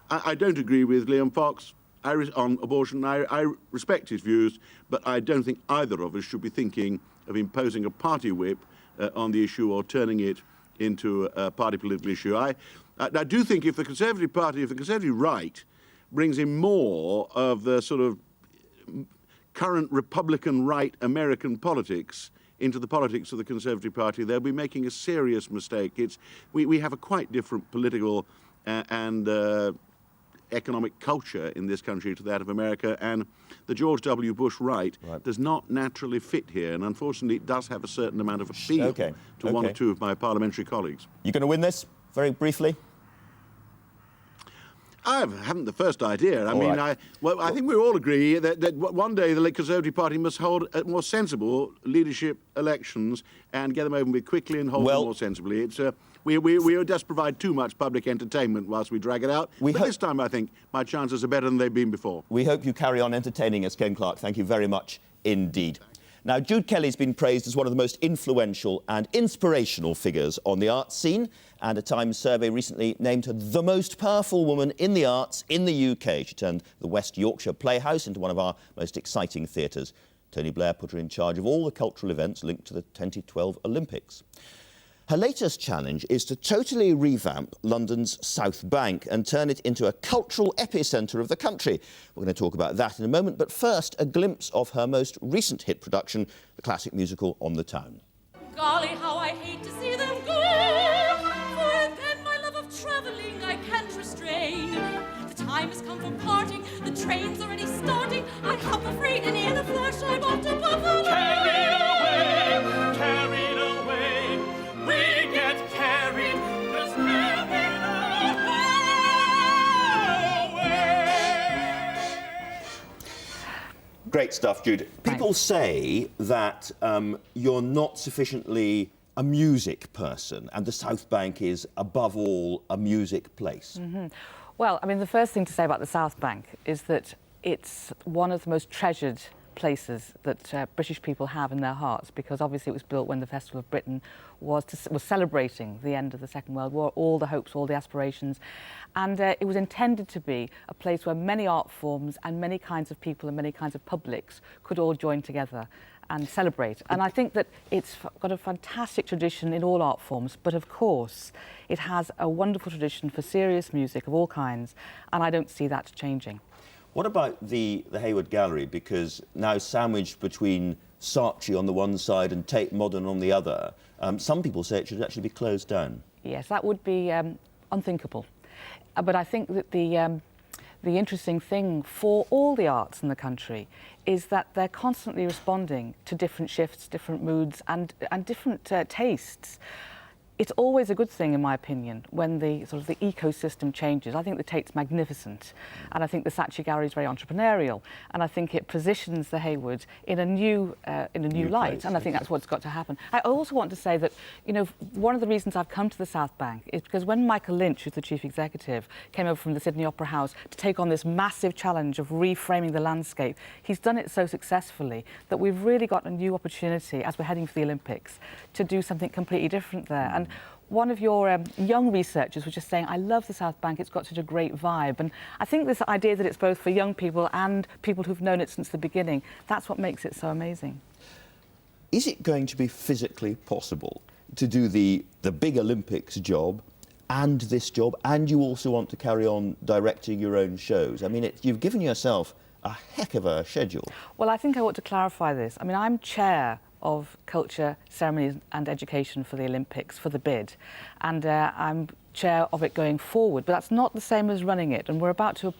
I don't agree with Liam Fox on abortion. I respect his views, but I don't think either of us should be thinking of imposing a party whip on the issue or turning it into a party political issue. I do think if the Conservative Party, if the Conservative right brings in more of the sort of current Republican right American politics into the politics of the Conservative Party, they'll be making a serious mistake. We have a quite different political and economic culture in this country to that of America, and the George W. Bush right does not naturally fit here, and unfortunately it does have a certain amount of appeal to one or two of my parliamentary colleagues. You going to win this, very briefly? I haven't the first idea. I think we all agree that one day the Conservative Party must hold more sensible leadership elections and get them over with quickly and hold them more sensibly. It's we just provide too much public entertainment whilst we drag it out. But this time, I think my chances are better than they've been before. We hope you carry on entertaining us, Ken Clarke. Thank you very much indeed. Now, Jude Kelly's been praised as one of the most influential and inspirational figures on the arts scene, and a Times survey recently named her the most powerful woman in the arts in the UK. She turned the West Yorkshire Playhouse into one of our most exciting theatres. Tony Blair put her in charge of all the cultural events linked to the 2012 Olympics. Her latest challenge is to totally revamp London's South Bank and turn it into a cultural epicentre of the country. We're going to talk about that in a moment, but first, a glimpse of her most recent hit production, the classic musical On the Town. Golly, how I hate to see them go, for then my love of travelling I can't restrain. The time has come for parting, the train's already starting, I hop afraid and in a flash I'm off to Buffalo. Carried away, carried away. We get carried, just carried away. Great stuff, Jude. People say that you're not sufficiently a music person, and the South Bank is, above all, a music place. Mm-hmm. Well, I mean, the first thing to say about the South Bank is that it's one of the most treasured places that British people have in their hearts, because obviously it was built when the Festival of Britain was celebrating the end of the Second World War, all the hopes, all the aspirations, and it was intended to be a place where many art forms and many kinds of people and many kinds of publics could all join together and celebrate. And I think that it's got a fantastic tradition in all art forms, but of course it has a wonderful tradition for serious music of all kinds, and I don't see that changing. What about the Hayward Gallery? Because now sandwiched between Saatchi on the one side and Tate Modern on the other, some people say it should actually be closed down. Yes, that would be unthinkable. But I think that the interesting thing for all the arts in the country is that they're constantly responding to different shifts, different moods and different tastes. It's always a good thing, in my opinion, when the sort of the ecosystem changes. I think the Tate's magnificent, and I think the Saatchi Gallery is very entrepreneurial, and I think it positions the Hayward in a new light, place, and I think that's what's got to happen. I also want to say that, you know, one of the reasons I've come to the South Bank is because when Michael Lynch, who's the chief executive, came over from the Sydney Opera House to take on this massive challenge of reframing the landscape, he's done it so successfully that we've really got a new opportunity as we're heading for the Olympics to do something completely different there. And one of your young researchers was just saying, I love the South Bank, it's got such a great vibe. And I think this idea that it's both for young people and people who've known it since the beginning, that's what makes it so amazing. Is it going to be physically possible to do the big Olympics job and this job, and you also want to carry on directing your own shows? I mean, you've given yourself a heck of a schedule. Well, I think I want to clarify this. I mean, I'm chair of Culture, Ceremonies and Education for the Olympics, for the bid, and I'm chair of it going forward, but that's not the same as running it, and we're about to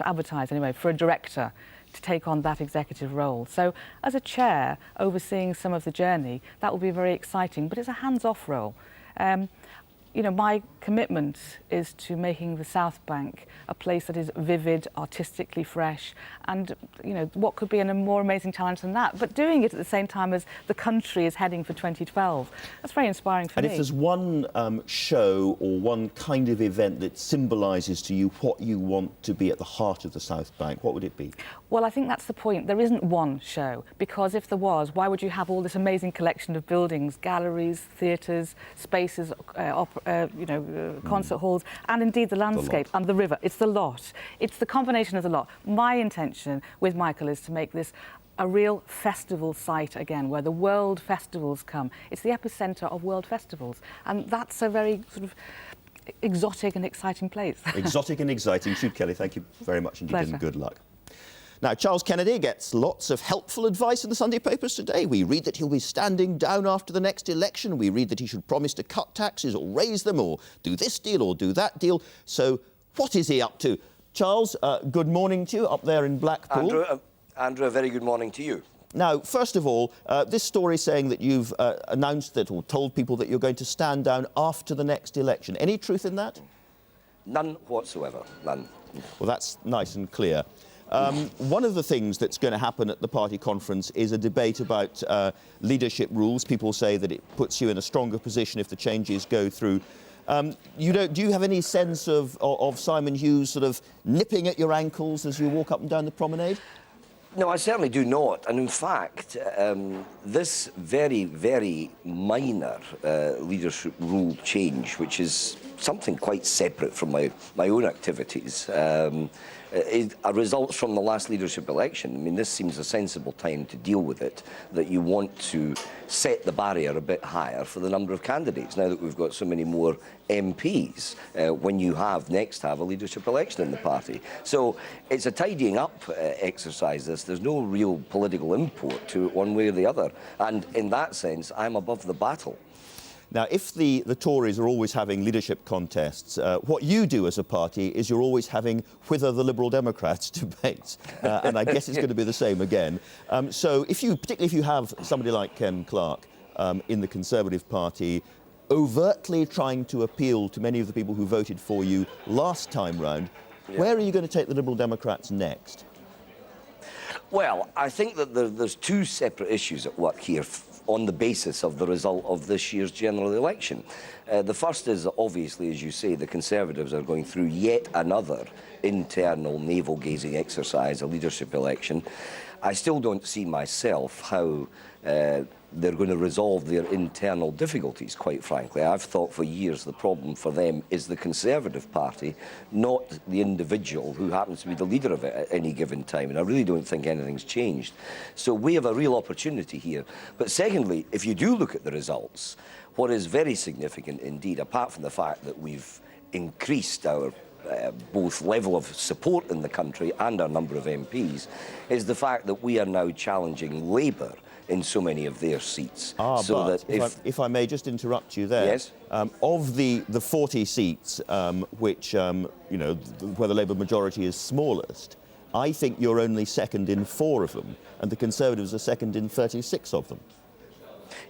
advertise anyway for a director to take on that executive role. So as a chair overseeing some of the journey, that will be very exciting, but it's a hands-off role. you know, my commitment is to making the South Bank a place that is vivid, artistically fresh, and, you know, what could be a more amazing challenge than that? But doing it at the same time as the country is heading for 2012. That's very inspiring for me. And if there's one show or one kind of event that symbolises to you what you want to be at the heart of the South Bank, what would it be? Well, I think that's the point. There isn't one show, because if there was, why would you have all this amazing collection of buildings, galleries, theatres, spaces, concert halls, and indeed the landscape and the river? It's the lot. It's the combination of the lot. My intention with Michael is to make this a real festival site again, where the world festivals come. It's the epicentre of world festivals, and that's a very sort of exotic and exciting place. Exotic and exciting. Siobhan Kelly, thank you very much indeed. Pleasure. And good luck. Now, Charles Kennedy gets lots of helpful advice in the Sunday papers today. We read that he'll be standing down after the next election. We read that he should promise to cut taxes or raise them or do this deal or do that deal. So what is he up to? Charles, good morning to you up there in Blackpool. Andrew, a very good morning to you. Now, first of all, this story saying that you've announced that or told people that you're going to stand down after the next election. Any truth in that? None whatsoever, none. Well, that's nice and clear. One of the things that's going to happen at the party conference is a debate about leadership rules. People say that it puts you in a stronger position if the changes go through. Do you have any sense of Simon Hughes sort of nipping at your ankles as you walk up and down the promenade? No, I certainly do not. And in fact, this very, very minor leadership rule change, which is something quite separate from my own activities, it results from the last leadership election. I mean, this seems a sensible time to deal with it, that you want to set the barrier a bit higher for the number of candidates, now that we've got so many more MPs when you have a leadership election in the party. So it's a tidying up exercise, this. There's no real political import to it one way or the other. And in that sense, I'm above the battle. Now, if the Tories are always having leadership contests, what you do as a party is you're always having whither the Liberal Democrats debates. And I guess it's going to be the same again. So particularly if you have somebody like Ken Clarke in the Conservative Party overtly trying to appeal to many of the people who voted for you last time round, where are you going to take the Liberal Democrats next? Well, I think that there's two separate issues at work here on the basis of the result of this year's general election. The first is, obviously, as you say, the Conservatives are going through yet another internal navel-gazing exercise, a leadership election. I still don't see myself how they're going to resolve their internal difficulties, quite frankly. I've thought for years the problem for them is the Conservative Party, not the individual who happens to be the leader of it at any given time, and I really don't think anything's changed. So we have a real opportunity here. But secondly, if you do look at the results, what is very significant indeed, apart from the fact that we've increased our both level of support in the country and our number of MPs, is the fact that we are now challenging Labour in so many of their seats. If I may just interrupt you there. Yes. Of the 40 seats, which, where the Labour majority is smallest, I think you're only second in 4 of them, and the Conservatives are second in 36 of them.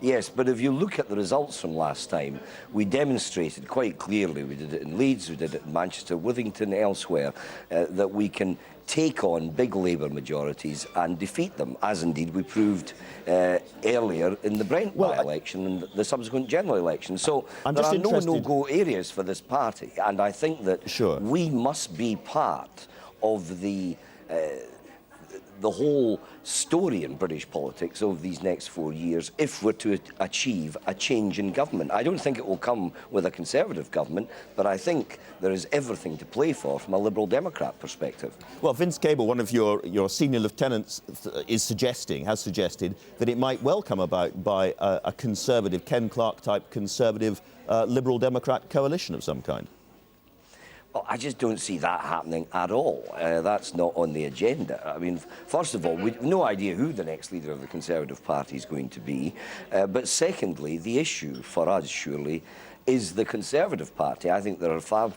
Yes, but if you look at the results from last time, we demonstrated quite clearly, we did it in Leeds, we did it in Manchester, Withington, elsewhere, that we can take on big Labour majorities and defeat them, as indeed we proved earlier in the Brent by-election and the subsequent general election. So there are no-go areas for this party, and I think that we must be part of the whole story in British politics over these next 4 years if we're to achieve a change in government. I don't think it will come with a Conservative government, but I think there is everything to play for from a Liberal Democrat perspective. Well, Vince Cable, one of your senior lieutenants, has suggested that it might well come about by a Conservative, Ken Clarke-type Conservative Liberal Democrat coalition of some kind. Well, I just don't see that happening at all. That's not on the agenda. I mean, first of all, we have no idea who the next leader of the Conservative Party is going to be. But secondly, the issue for us, surely, is the Conservative Party. I think there are far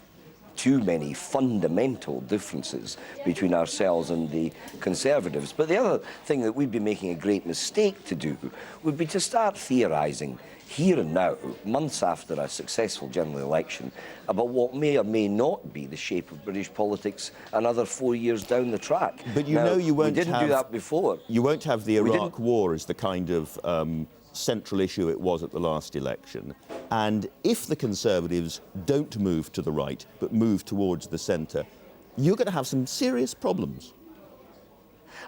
too many fundamental differences between ourselves and the Conservatives. But the other thing that we'd be making a great mistake to do would be to start theorising here and now, months after a successful general election, about what may or may not be the shape of British politics another 4 years down the track. But you know you won't we didn't do that before. You won't have the Iraq War as the kind of central issue it was at the last election. And if the Conservatives don't move to the right, but move towards the centre, you're going to have some serious problems.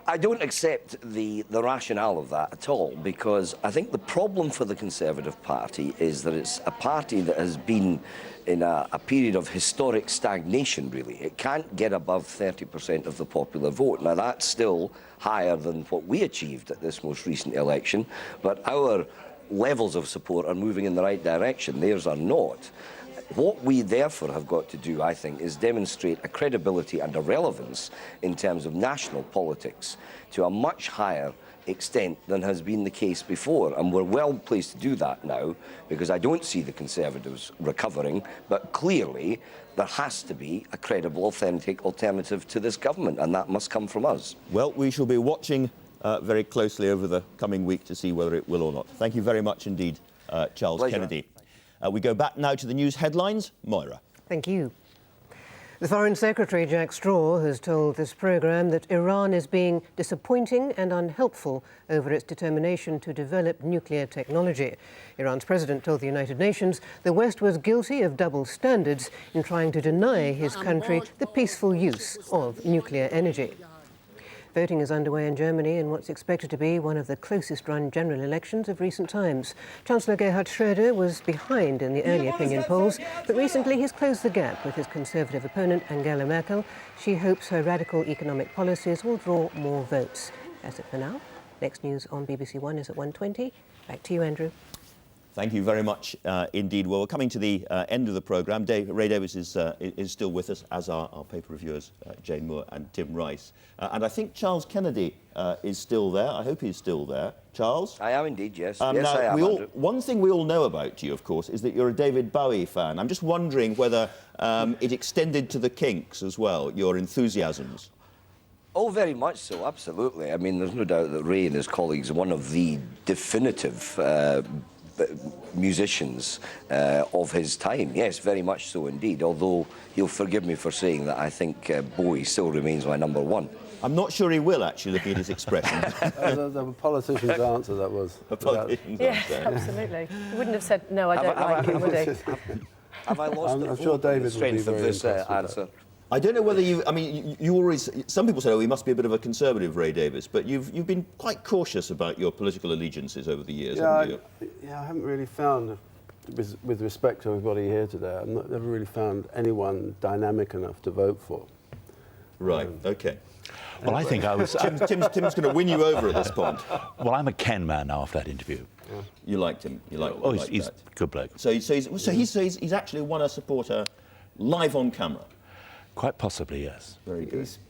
I don't accept the rationale of that at all, because I think the problem for the Conservative Party is that it's a party that has been in a period of historic stagnation, really. It can't get above 30% of the popular vote. Now, that's still higher than what we achieved at this most recent election, but our levels of support are moving in the right direction. Theirs are not. What we therefore have got to do, I think, is demonstrate a credibility and a relevance in terms of national politics to a much higher extent than has been the case before. And we're well placed to do that now, because I don't see the Conservatives recovering, but clearly there has to be a credible, authentic alternative to this government, and that must come from us. Well, we shall be watching very closely over the coming week to see whether it will or not. Thank you very much indeed, Charles Pleasure. Kennedy. We go back now to the news headlines. Moira. Thank you. The Foreign Secretary, Jack Straw, has told this programme that Iran is being disappointing and unhelpful over its determination to develop nuclear technology. Iran's president told the United Nations the West was guilty of double standards in trying to deny his country the peaceful use of nuclear energy. Voting is underway in Germany in what's expected to be one of the closest-run general elections of recent times. Chancellor Gerhard Schröder was behind in the early opinion polls, but recently he's closed the gap with his Conservative opponent Angela Merkel. She hopes her radical economic policies will draw more votes. That's it for now. Next news on BBC One is at 1:20. Back to you, Andrew. Thank you very much indeed. Well, we're coming to the end of the programme. Ray Davis is still with us, as are our paper reviewers, Jane Moore and Tim Rice. And I think Charles Kennedy is still there. I hope he's still there. Charles? I am indeed, yes. Yes, now, I am, one thing we all know about you, of course, is that you're a David Bowie fan. I'm just wondering whether it extended to the Kinks as well, your enthusiasms. Oh, very much so, absolutely. I mean, there's no doubt that Ray and his colleagues are one of the definitive musicians of his time. Yes, very much so indeed, although you'll forgive me for saying that I think Bowie still remains my number one. I'm not sure he will, actually, looking at his expression. The politician's answer, that was. A politician's yes, answer. absolutely. He wouldn't have said, no, I don't like him, would he? Have I lost I'm sure David the strength would be of this very answer? I don't know whether I mean, you always... Some people say, oh, he must be a bit of a conservative, Ray Davis, but you've been quite cautious about your political allegiances over the years, haven't you? I haven't really found, with respect to everybody here today, I've never really found anyone dynamic enough to vote for. Right, OK. Well, I think I was... Tim's going to win you over at this point. Well, I'm a Ken man now after that interview. Yeah. You liked him? You liked, oh, he's a good bloke. So he's actually won a supporter live on camera? Quite possibly, yes. Very good. He's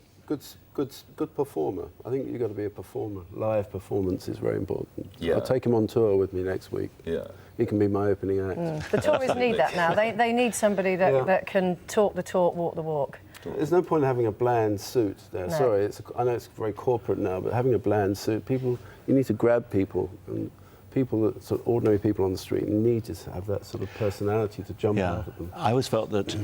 good performer. I think you've got to be a performer. Live performance is very important. Yeah. I'll take him on tour with me next week. Yeah. He can be my opening act. The Tories need that now. They need somebody that can talk the talk, walk the walk. There's no point in having a bland suit there. No. Sorry, I know it's very corporate now, but having a bland suit, you need to grab people, and sort of ordinary people on the street need to have that sort of personality to jump out at them. I always felt that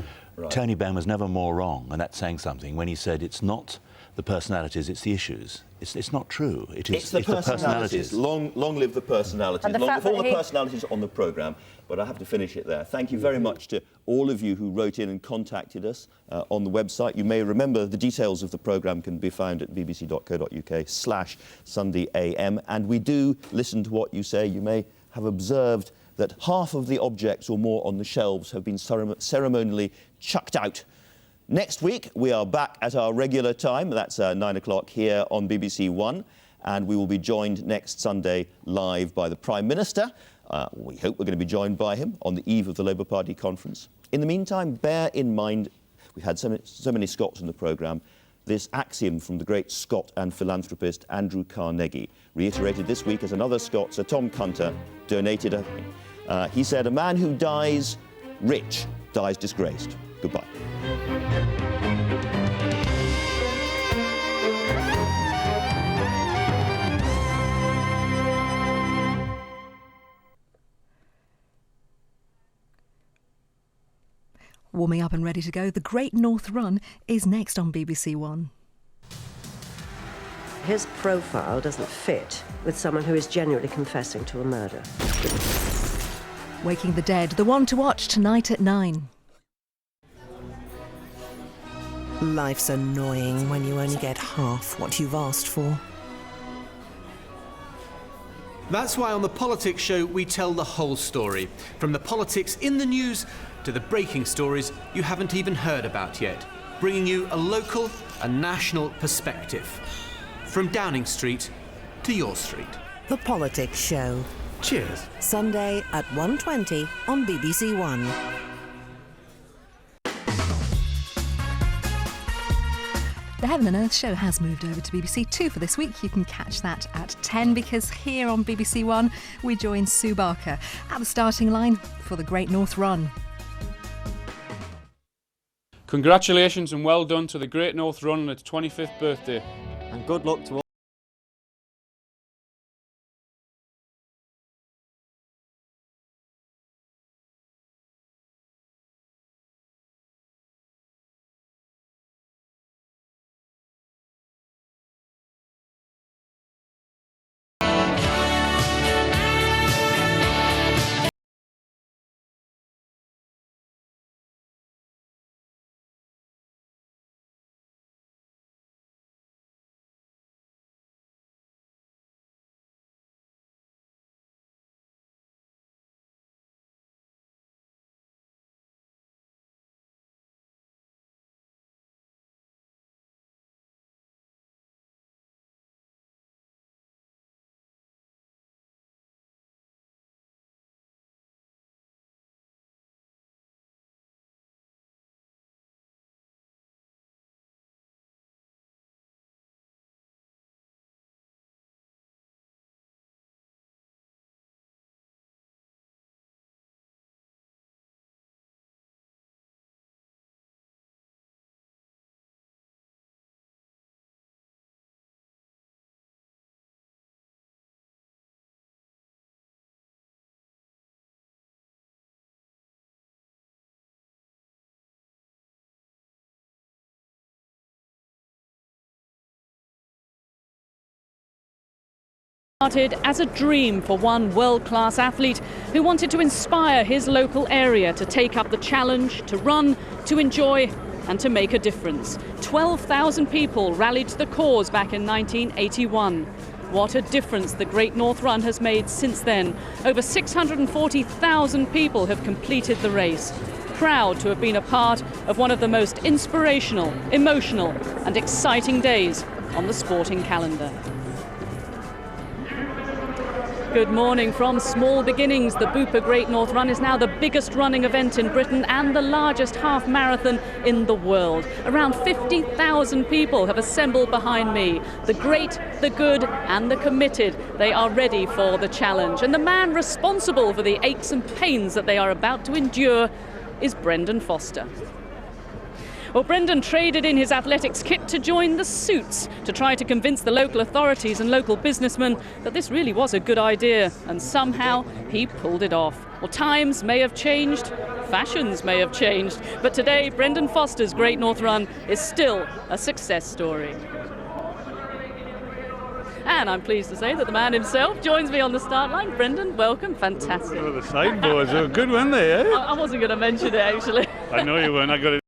Tony Benn was never more wrong, and that's saying something, when he said it's not the personalities, it's the issues. It's not true. It's the personalities. Long live the personalities. Long live all the personalities on the programme. But I have to finish it there. Thank you very much to all of you who wrote in and contacted us on the website. You may remember the details of the programme can be found at bbc.co.uk/SundayAM. And we do listen to what you say. You may have observed that half of the objects or more on the shelves have been ceremonially chucked out. Next week, we are back at our regular time. That's 9 o'clock here on BBC One. And we will be joined next Sunday live by the Prime Minister. We hope we're going to be joined by him on the eve of the Labour Party conference. In the meantime, bear in mind, we've had so many Scots in the programme, this axiom from the great Scot and philanthropist Andrew Carnegie, reiterated this week as another Scot, Sir Tom Cunter, donated a... he said, a man who dies rich dies disgraced. Goodbye. Warming up and ready to go, the Great North Run is next on BBC One. His profile doesn't fit with someone who is genuinely confessing to a murder. Waking the Dead, the one to watch tonight at 9. Life's annoying when you only get half what you've asked for. That's why on The Politics Show we tell the whole story, from the politics in the news to the breaking stories you haven't even heard about yet, bringing you a local and national perspective. From Downing Street to your street. The Politics Show. Cheers. Sunday at 1:20 on BBC One. The Heaven and Earth show has moved over to BBC Two for this week. You can catch that at 10 because here on BBC One we join Sue Barker at the starting line for the Great North Run. Congratulations and well done to the Great North Run on its 25th birthday. And good luck to all. Started as a dream for one world-class athlete who wanted to inspire his local area to take up the challenge, to run, to enjoy and to make a difference. 12,000 people rallied to the cause back in 1981. What a difference the Great North Run has made since then. Over 640,000 people have completed the race. Proud to have been a part of one of the most inspirational, emotional and exciting days on the sporting calendar. Good morning from small beginnings. The Bupa Great North Run is now the biggest running event in Britain and the largest half marathon in the world. Around 50,000 people have assembled behind me. The great, the good and the committed. They are ready for the challenge. And the man responsible for the aches and pains that they are about to endure is Brendan Foster. Well, Brendan traded in his athletics kit to join the suits to try to convince the local authorities and local businessmen that this really was a good idea, and somehow he pulled it off. Well, times may have changed, fashions may have changed, but today Brendan Foster's Great North Run is still a success story. And I'm pleased to say that the man himself joins me on the start line. Brendan, welcome. Fantastic. Oh, the sideboards are good, weren't they, eh? I wasn't going to mention it, actually. I know you weren't. I got it